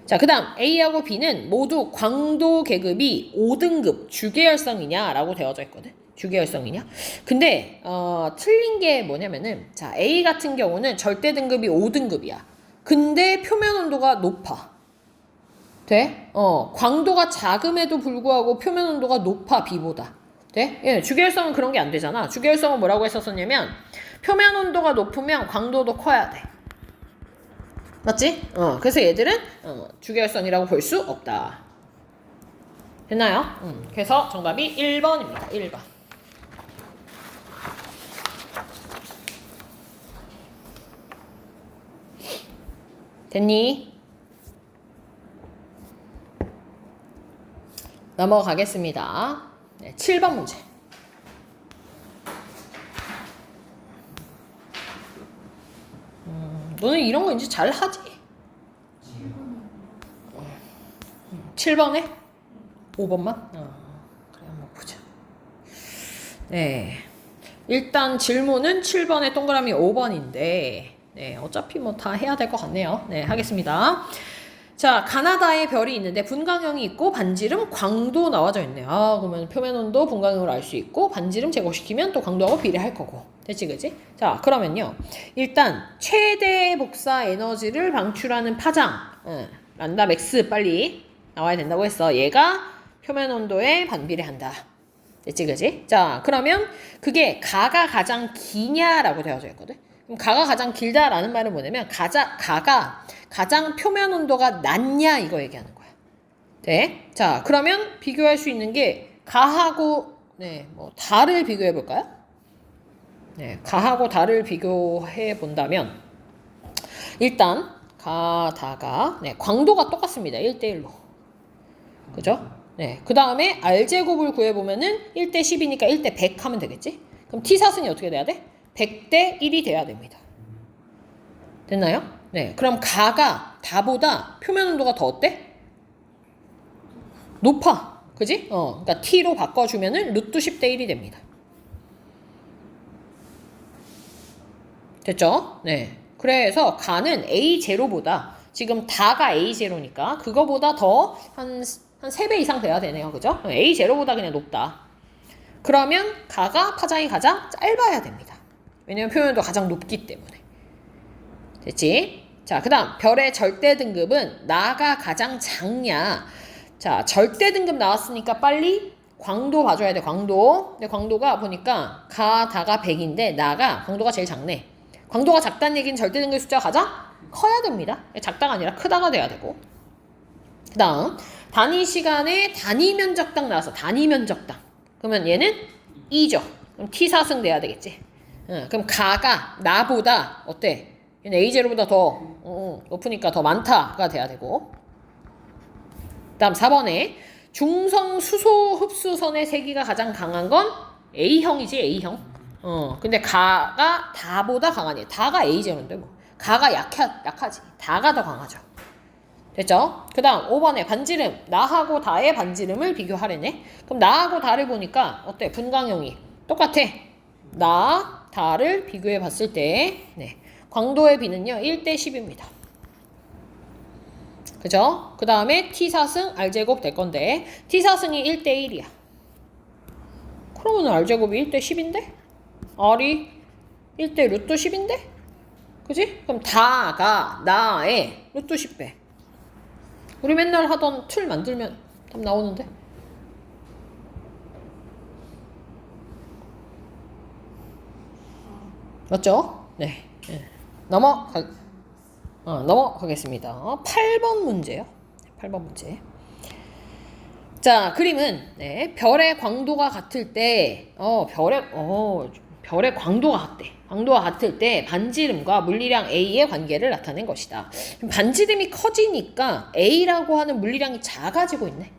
자, 그 다음 A하고 B는 모두 광도 계급이 5등급 주계열성이냐라고 되어져 있거든. 주계열성이냐? 근데 틀린 게 뭐냐면은, 자, A 같은 경우는 절대 등급이 5등급이야. 근데 표면 온도가 높아. 돼? 광도가 작음에도 불구하고 표면 온도가 높아, B보다. 돼? 예, 주계열성은 그런 게 안 되잖아. 주계열성은 뭐라고 했었냐면 표면 온도가 높으면 광도도 커야 돼. 맞지? 그래서 얘들은 주계열성이라고 볼 수 없다. 됐나요? 그래서 정답이 1번입니다. 1번. 됐니? 넘어가겠습니다. 네, 7번 문제. 너는 이런 거 이제 잘 하지? 7번에? 5번만? 그래, 한번 보자. 네. 일단 질문은 7번에 동그라미 5번인데, 네, 어차피 뭐 다 해야 될 것 같네요. 네, 하겠습니다. 자, 가나다에 별이 있는데 분광형이 있고 반지름, 광도 나와져 있네요. 그러면 표면 온도, 분광형으로 알 수 있고 반지름 제곱시키면 또 광도하고 비례할 거고. 됐지, 그지? 자, 그러면요. 일단 최대 복사 에너지를 방출하는 파장, 란다 맥스 빨리 나와야 된다고 했어. 얘가 표면 온도에 반비례한다. 됐지, 그지? 자, 그러면 그게 가가 가장 기냐라고 되어져 있거든. 그럼 가가 가장 길다라는 말은 뭐냐면 가가 가장 표면 온도가 낮냐 이거 얘기하는 거야. 네. 자, 그러면 비교할 수 있는 게 가하고 다를 비교해 볼까요? 네, 가하고 다를 비교해 본다면 일단 가다가 광도가 똑같습니다. 1대1로. 그죠? 네. 그 다음에 R제곱을 구해보면은 1대 10이니까 1대 100 하면 되겠지? 그럼 T사승이 어떻게 돼야 돼? 100대 1이 돼야 됩니다. 됐나요? 네. 그럼 가가 다보다 표면 온도가 더 어때? 높아. 그지? 그러니까 T로 바꿔주면은 루트 10대 1이 됩니다. 됐죠? 네. 그래서 가는 A0보다 지금 다가 A0니까 그거보다 더 한 3배 이상 돼야 되네요. 그죠? A0보다 그냥 높다. 그러면 가가 파장이 가장 짧아야 됩니다. 왜냐면 표면도 가장 높기 때문에. 됐지? 자, 그 다음 별의 절대 등급은 나가 가장 작냐. 자, 절대 등급 나왔으니까 빨리 광도 봐줘야 돼, 광도. 근데 광도가 보니까 가, 다가 100인데 나가 광도가 제일 작네. 광도가 작다는 얘기는 절대등급 숫자가 가장 커야 됩니다. 작다가 아니라 크다가 돼야 되고. 그 다음 단위 시간에 단위 면적당 나와서 단위 면적당. 그러면 얘는 2죠. 그럼 T4승 돼야 되겠지. 그럼 가가 나보다 어때? 얘는 A0보다 더 높으니까 더 많다가 돼야 되고. 그 다음 4번에 중성 수소 흡수선의 세기가 가장 강한 건 A형이지, A형. 근데 가가 다보다 강하니. 다가 A0인데 뭐. 가가 약하지. 다가 더 강하죠. 됐죠? 그 다음 5번에 반지름. 나하고 다의 반지름을 비교하래네. 그럼 나하고 다를 보니까 어때? 분광형이 똑같아. 나, 다를 비교해 봤을 때 네. 광도의 비는요 1대 10입니다. 그죠? 그 다음에 T4승 R제곱 될 건데 T4승이 1대 1이야. 그러면 R제곱이 1대 10인데? R이 1대 루트 10인데? 그지? 그럼 다가 나의 루트 10배. 우리 맨날 하던 틀 만들면 답 나오는데? 맞죠? 네. 넘어가겠습니다. 8번 문제요. 8번 문제. 자, 그림은 네, 별의 광도가 같을 때 별의 광도가 같대. 광도가 같을 때 반지름과 물리량 A의 관계를 나타낸 것이다. 반지름이 커지니까 A라고 하는 물리량이 작아지고 있네.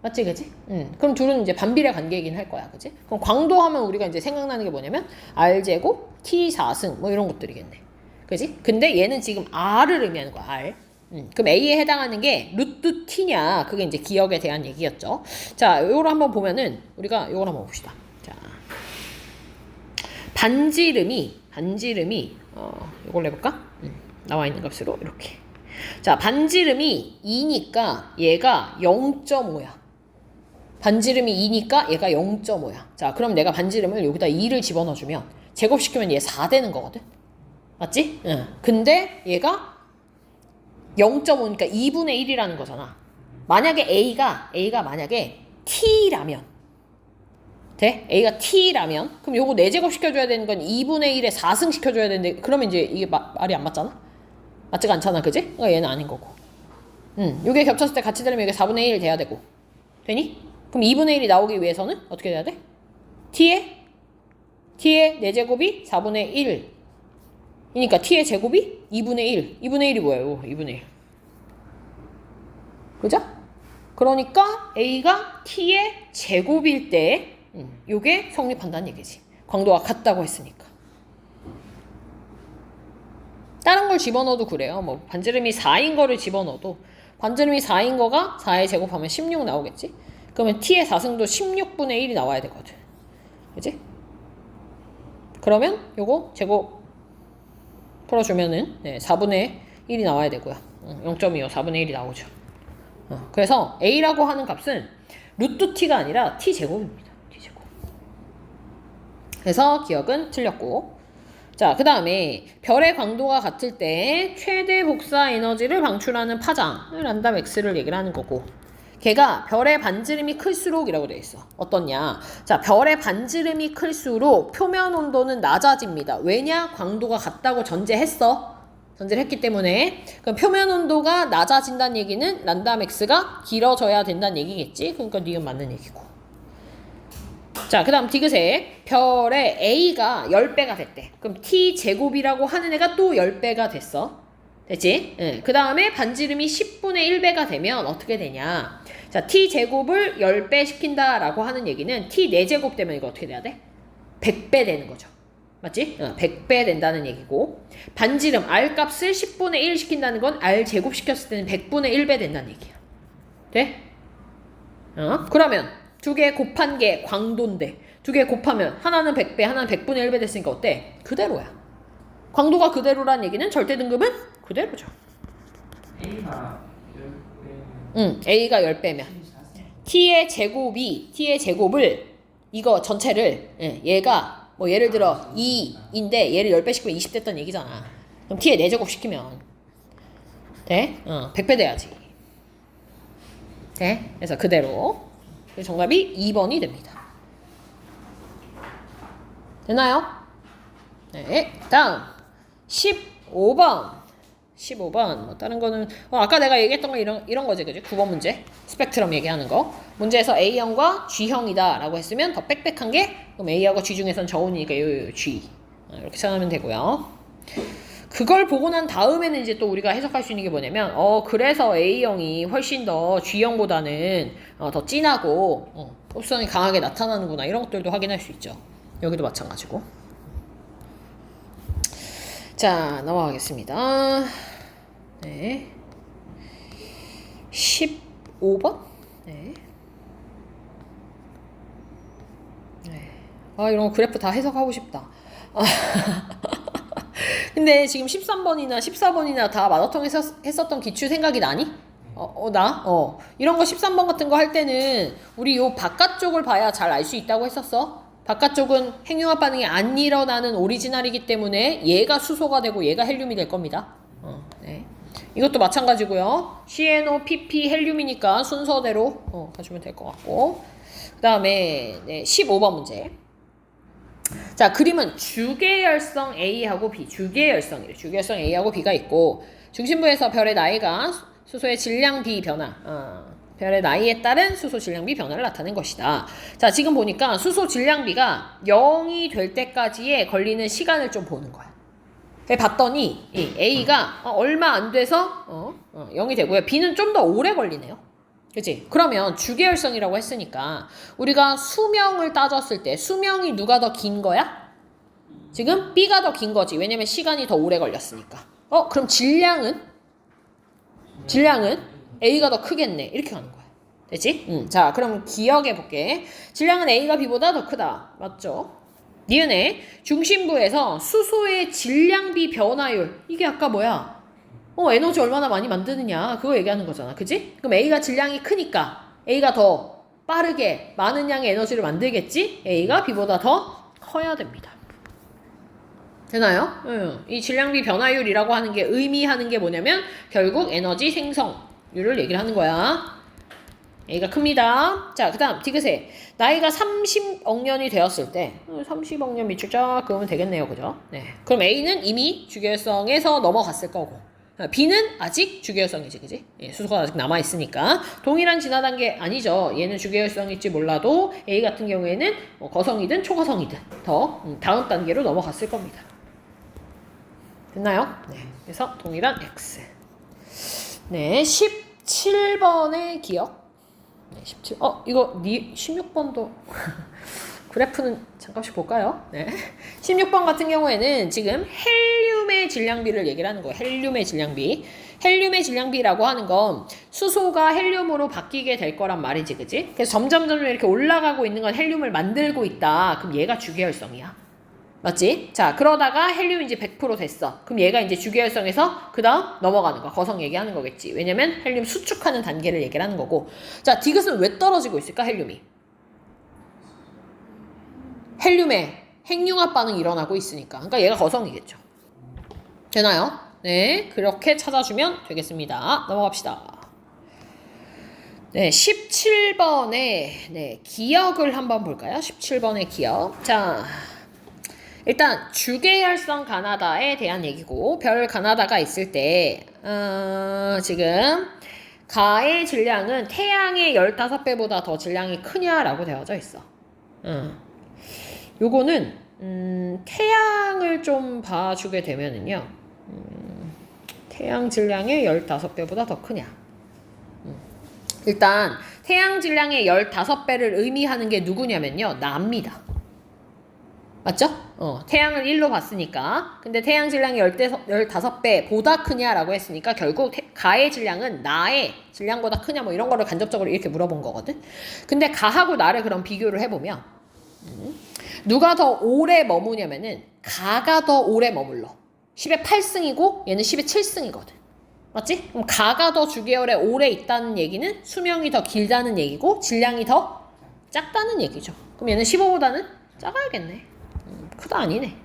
맞지, 그지? 그럼 둘은 이제 반비례 관계이긴 할 거야, 그지? 그럼 광도하면 우리가 이제 생각나는 게 뭐냐면 R제곱, T4승 뭐 이런 것들이겠네. 그지? 근데 얘는 지금 R을 의미하는 거야, R. 그럼 A에 해당하는 게 루트 T냐, 그게 이제 기억에 대한 얘기였죠. 자, 요걸 한번 보면은 우리가 요걸 한번 봅시다. 자, 반지름이 요걸 내볼까? 나와 있는 값으로 이렇게. 자, 반지름이 2니까 얘가 0.5야. 반지름이 2니까 얘가 0.5야. 자, 그럼 내가 반지름을 여기다 2를 집어넣어주면 제곱시키면 얘 4 되는 거거든? 맞지? 응. 근데 얘가 0.5니까 2분의 1이라는 거잖아. 만약에 A가 만약에 T라면 돼? A가 T라면 그럼 요거 4제곱 시켜줘야 되는 건 2분의 1에 4승 시켜줘야 되는데 그러면 이제 이게 말이 안 맞잖아? 맞지가 않잖아, 그지? 그러니까 얘는 아닌 거고. 요게 겹쳤을 때 같이 되려면 이게 4분의 1 돼야 되고. 되니? 그럼 2분의 1이 나오기 위해서는 어떻게 돼야 돼? T의 4제곱이 4분의 1. 이니까 T의 제곱이 2분의 1. 2분의 1이 뭐예요? 2분의 1. 그죠? 그러니까 A가 T의 제곱일 때 요게 성립한다는 얘기지. 광도가 같다고 했으니까. 다른 걸 집어넣어도 그래요. 뭐 반지름이 4인 거를 집어넣어도 반지름이 4인 거가 4에 제곱하면 16 나오겠지? 그러면 T의 4승도 16분의 1이 나와야 되거든. 그치? 그러면 요거 제곱 풀어주면은 4분의 1이 나와야 되고요. 0.25 4분의 1이 나오죠. 그래서 A라고 하는 값은 루트 T가 아니라 T제곱입니다. T제곱. 그래서 기억은 틀렸고. 자, 그 다음에 별의 광도가 같을 때 최대 복사 에너지를 방출하는 파장을 란담 X를 얘기를 하는 거고 걔가 별의 반지름이 클수록 이라고 되어 있어. 어떻냐? 자, 별의 반지름이 클수록 표면 온도는 낮아집니다. 왜냐? 광도가 같다고 전제를 했기 때문에. 그럼 표면 온도가 낮아진다는 얘기는 란담 X가 길어져야 된다는 얘기겠지? 그러니까 니은 맞는 얘기고. 자, 그 다음 디귿에 별의 A가 10배가 됐대. 그럼 T제곱이라고 하는 애가 또 10배가 됐어. 됐지? 그 다음에 반지름이 10분의 1배가 되면 어떻게 되냐? 자, T제곱을 10배 시킨다라고 하는 얘기는 T 4제곱 되면 이거 어떻게 돼야 돼? 100배 되는 거죠. 맞지? 100배 된다는 얘기고 반지름 R값을 10분의 1 시킨다는 건 R제곱 시켰을 때는 100분의 1배 된다는 얘기야. 돼? 그러면 두 개 곱한 게 광도인데 두 개 곱하면 하나는 100배 하나는 100분의 1배 됐으니까 어때? 그대로야. 광도가 그대로란 얘기는 절대 등급은 그대로죠. A가 10배. A가 10배면 T의 제곱을 이거 전체를 얘가 뭐 예를 들어 2인데 얘를 10배 시키면 20 됐다는 얘기잖아. 그럼 T의 4제곱 시키면 돼? 100배 돼야지. 돼? 그래서 그대로 그래서 정답이 2번이 됩니다. 되나요? 네, 다음 15번. 15번. 뭐 다른 거는 아까 내가 얘기했던 거 이런 거지, 그지? 9번 문제. 스펙트럼 얘기하는 거. 문제에서 A형과 G형이다라고 했으면 더 빽빽한 게 그럼 A하고 G 중에선 저온이니까 요 G. 이렇게 생각하면 되고요. 그걸 보고 난 다음에는 이제 또 우리가 해석할 수 있는 게 뭐냐면 그래서 A형이 훨씬 더 G형보다는 더 진하고 흡수성이 강하게 나타나는구나. 이런 것들도 확인할 수 있죠. 여기도 마찬가지고. 자, 넘어가겠습니다. 네. 15번? 네. 네. 이런 거 그래프 다 해석하고 싶다. 근데 지금 13번이나 14번이나 다 마라톤 했었던 기출 생각이 나니? 나? 이런 거 13번 같은 거 할 때는 우리 요 바깥쪽을 봐야 잘 알 수 있다고 했었어. 바깥쪽은 핵융합 반응이 안 일어나는 오리지널이기 때문에 얘가 수소가 되고 얘가 헬륨이 될 겁니다. 네. 이것도 마찬가지고요. CNO, PP, 헬륨이니까 순서대로 가주면 될 것 같고. 그 다음에 15번 문제. 자, 그림은 주계열성 A하고 B, 주계열성이래. 주계열성 A하고 B가 있고 중심부에서 별의 나이가 수소의 질량 B 변화, 별의 나이에 따른 수소 질량비 변화를 나타낸 것이다. 자, 지금 보니까 수소 질량비가 0이 될 때까지의 걸리는 시간을 좀 보는 거야. 봤더니 A가 얼마 안 돼서 0이 되고요. B는 좀 더 오래 걸리네요. 그치? 그러면 주계열성이라고 했으니까 우리가 수명을 따졌을 때 수명이 누가 더 긴 거야? 지금 B가 더 긴 거지. 왜냐면 시간이 더 오래 걸렸으니까. 그럼 질량은 A가 더 크겠네. 이렇게 가는 거야. 됐지? 자, 그럼 기억해 볼게. 질량은 A가 B보다 더 크다. 맞죠? 니은의 중심부에서 수소의 질량비 변화율. 이게 아까 뭐야? 에너지 얼마나 많이 만드느냐. 그거 얘기하는 거잖아. 그지? 그럼 A가 질량이 크니까 A가 더 빠르게 많은 양의 에너지를 만들겠지? A가 B보다 더 커야 됩니다. 되나요? 이 질량비 변화율이라고 하는 게 의미하는 게 뭐냐면 결국 에너지 생성률을 얘기를 하는 거야. A가 큽니다. 자, 그 다음 디귿에 나이가 30억 년이 되었을 때 30억 년 밑줄 쫙 그으면 되겠네요. 그죠? 네. 그럼 A는 이미 주계열성에서 넘어갔을 거고 B는 아직 주계열성이지. 그지? 수소가 아직 남아있으니까 동일한 진화 단계 아니죠. 얘는 주계열성일지 몰라도 A 같은 경우에는 거성이든 초거성이든 더 다음 단계로 넘어갔을 겁니다. 됐나요? 네. 그래서 동일한 X. 네. 17번의 기억. 네, 17. 이거 16번도 그래프는 잠깐씩 볼까요? 네. 16번 같은 경우에는 지금 헬륨의 질량비를 얘기를 하는 거예요. 헬륨의 질량비. 헬륨의 질량비라고 하는 건 수소가 헬륨으로 바뀌게 될 거란 말이지, 그지? 그래서 점점 이렇게 올라가고 있는 건 헬륨을 만들고 있다. 그럼 얘가 주계열성이야. 맞지? 자, 그러다가 헬륨이 이제 100% 됐어. 그럼 얘가 이제 주계열성에서 그 다음 넘어가는 거야. 거성 얘기하는 거겠지. 왜냐면 헬륨 수축하는 단계를 얘기를 하는 거고. 자, 디귿은 왜 떨어지고 있을까? 헬륨이. 헬륨에 핵융합 반응이 일어나고 있으니까. 그러니까 얘가 거성이겠죠. 되나요? 네, 그렇게 찾아주면 되겠습니다. 넘어갑시다. 네, 17번의 기억을 한번 볼까요? 17번의 기억. 자, 일단 주계열성 가나다에 대한 얘기고 별 가나다가 있을 때 지금 가의 질량은 태양의 15배보다 더 질량이 크냐라고 되어져 있어. 요거는 태양을 좀 봐주게 되면은요. 태양 질량의 15배보다 더 크냐. 일단 태양 질량의 15배를 의미하는 게 누구냐면요. 나입니다. 맞죠? 태양을 1로 봤으니까. 근데 태양 질량이 15배보다 크냐라고 했으니까 결국 가의 질량은 나의 질량보다 크냐 뭐 이런 거를 간접적으로 이렇게 물어본 거거든. 근데 가하고 나를 그럼 비교를 해보면 누가 더 오래 머무냐면은 가가 더 오래 머물러. 10의 8승이고 얘는 10의 7승이거든. 맞지? 그럼 가가 더 주계열에 오래 있다는 얘기는 수명이 더 길다는 얘기고 질량이 더 작다는 얘기죠. 그럼 얘는 15보다는 작아야겠네. 크다 아니네.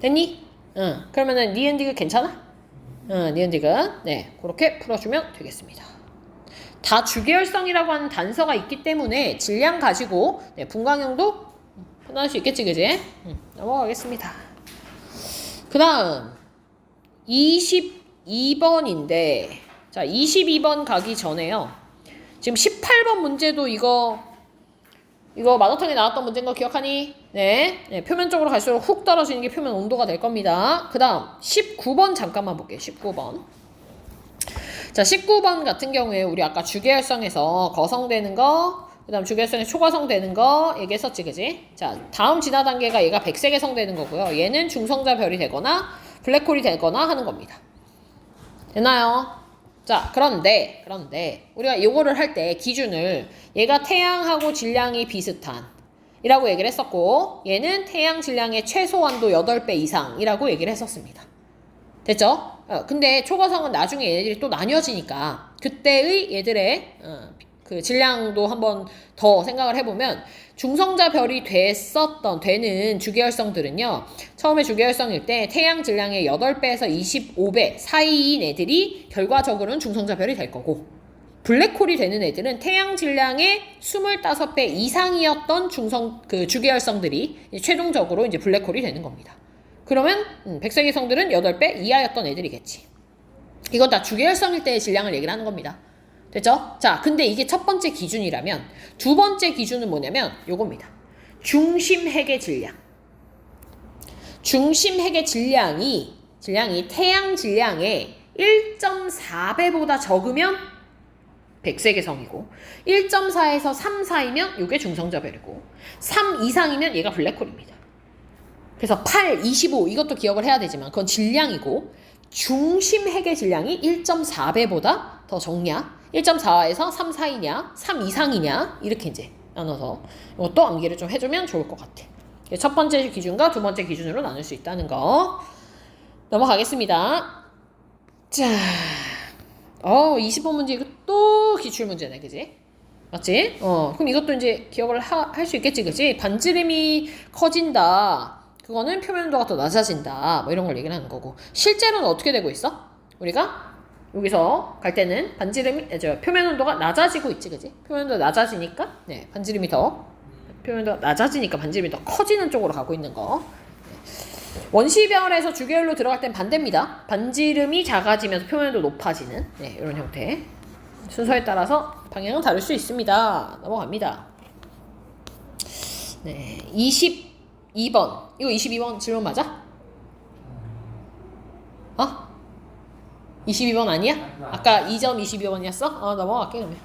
됐니? 그러면은 니은디귿 괜찮아? 니은디귿. 네, 그렇게 풀어주면 되겠습니다. 다 주계열성이라고 하는 단서가 있기 때문에 질량 가지고 네, 분광형도 판단할 수 있겠지, 그지? 넘어가겠습니다. 그 다음 22번인데 자 22번 가기 전에요. 지금 18번 문제도 이거 마더탕에 나왔던 문제인 거 기억하니? 네, 표면적으로 갈수록 훅 떨어지는 게 표면 온도가 될 겁니다. 그 다음 19번 잠깐만 볼게요. 19번. 자 19번 같은 경우에 우리 아까 주계열성에서 거성되는 거, 그 다음 주계열성에서 초과성되는 거 얘기했었지, 그지? 자 다음 진화 단계가 얘가 백색의 성되는 거고요. 얘는 중성자별이 되거나 블랙홀이 되거나 하는 겁니다. 되나요? 자 그런데 우리가 이거를 할 때 기준을 얘가 태양하고 질량이 비슷한 이라고 얘기를 했었고, 얘는 태양 질량의 최소한도 8배 이상이라고 얘기를 했었습니다. 됐죠? 근데 초과성은 나중에 얘네들이 또 나뉘어지니까 그때의 얘들의 그 질량도 한번 더 생각을 해보면, 중성자별이 되는 주계열성들은요, 처음에 주계열성일 때 태양 질량의 8배에서 25배 사이인 애들이 결과적으로는 중성자별이 될 거고, 블랙홀이 되는 애들은 태양 질량의 25배 이상이었던 주계열성들이 최종적으로 이제 블랙홀이 되는 겁니다. 그러면 백색의 성들은 8배 이하였던 애들이겠지. 이건 다 주계열성일 때의 질량을 얘기를 하는 겁니다. 됐죠? 자, 근데 이게 첫 번째 기준이라면 두 번째 기준은 뭐냐면 요겁니다. 중심핵의 질량. 중심핵의 질량이 태양 질량의 1.4배보다 적으면 백색의 성이고, 1.4에서 3 사이면 이게 중성자별이고, 3 이상이면 얘가 블랙홀입니다. 그래서 8, 25 이것도 기억을 해야 되지만 그건 질량이고, 중심핵의 질량이 1.4배보다 더 적냐, 1.4에서 3 사이냐, 3 이상이냐, 이렇게 이제 나눠서 이것도 암기를 좀 해주면 좋을 것 같아. 첫 번째 기준과 두 번째 기준으로 나눌 수 있다는 거. 넘어가겠습니다. 자, 20번 문제 이거 또 기출문제네, 그지? 맞지? 그럼 이것도 이제 기억을 할 수 있겠지, 그지? 반지름이 커진다. 그거는 표면온도가 더 낮아진다. 뭐 이런 걸 얘기를 하는 거고. 실제로는 어떻게 되고 있어? 우리가 여기서 갈 때는 표면온도가 낮아지고 있지, 그지? 표면온도가 낮아지니까, 표면온도가 낮아지니까 반지름이 더 커지는 쪽으로 가고 있는 거. 원시별에서 주계열로 들어갈 땐 반대입니다. 반지름이 작아지면서 표면도 높아지는 이런 형태. 순서에 따라서 방향은 다를 수 있습니다. 넘어갑니다. 22번. 이거 22번 질문 맞아? 22번 아니야? 아까 2점 22번이었어? 넘어갈게 그러면.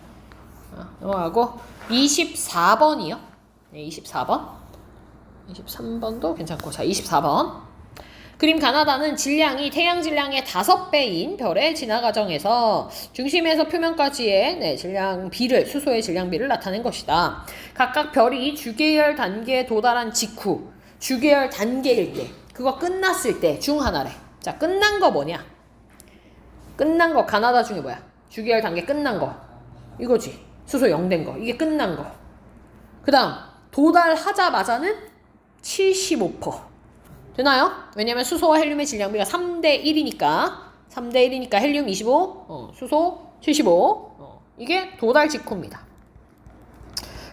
넘어가고 24번이요. 24번. 23번도 괜찮고. 자, 24번. 그림 가나다는 질량이 태양 질량의 5배인 별의 진화 과정에서 중심에서 표면까지의 수소의 질량비를 나타낸 것이다. 각각 별이 주계열 단계에 도달한 직후, 주계열 단계일 때, 그거 끝났을 때 중 하나래. 자, 끝난 거 뭐냐? 끝난 거 가나다 중에 뭐야? 주계열 단계 끝난 거. 이거지. 수소 0 된 거. 이게 끝난 거. 그 다음 도달하자마자는 75%. 되나요? 왜냐면 수소와 헬륨의 질량비가 3대1이니까 헬륨 25, 수소 75. 이게 도달 직후입니다.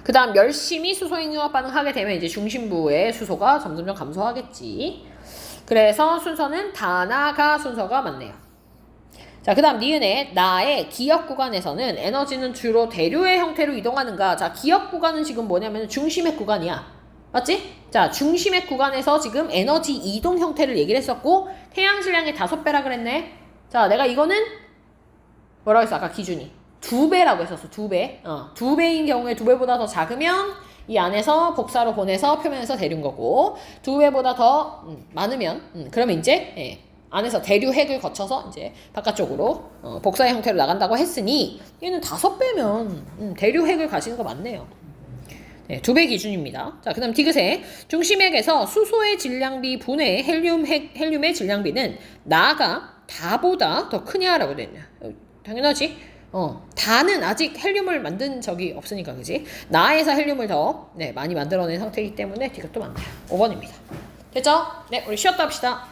그 다음 열심히 수소 핵융합 반응하게 되면 이제 중심부의 수소가 점점 감소하겠지. 그래서 순서는 다나가 순서가 맞네요. 자, 그 다음 니은의 나의 기역 구간에서는 에너지는 주로 대류의 형태로 이동하는가. 자, 기역 구간은 지금 뭐냐면 중심핵 구간이야. 맞지? 자, 중심핵 구간에서 지금 에너지 이동 형태를 얘기를 했었고, 태양 질량의 5배라 그랬네. 자, 내가 이거는 뭐라고 했어? 아까 기준이 2배라고 했었어. 2배. 2배인 경우에 2배보다 더 작으면 이 안에서 복사로 보내서 표면에서 대류인 거고, 2배보다 더 많으면 그러면 이제 안에서 대류 핵을 거쳐서 이제 바깥쪽으로 복사의 형태로 나간다고 했으니, 얘는 5배면 대류 핵을 가시는 거 맞네요. 2배 기준입니다. 자, 그 다음 디귿에 중심핵에서 수소의 질량비 분의 헬륨의 질량비는 나가 다보다 더 크냐라고 됐냐. 당연하지. 다는 아직 헬륨을 만든 적이 없으니까, 그지? 나에서 헬륨을 더 많이 만들어낸 상태이기 때문에 디귿도 맞네요. 5번입니다. 됐죠? 네, 우리 쉬었다 합시다.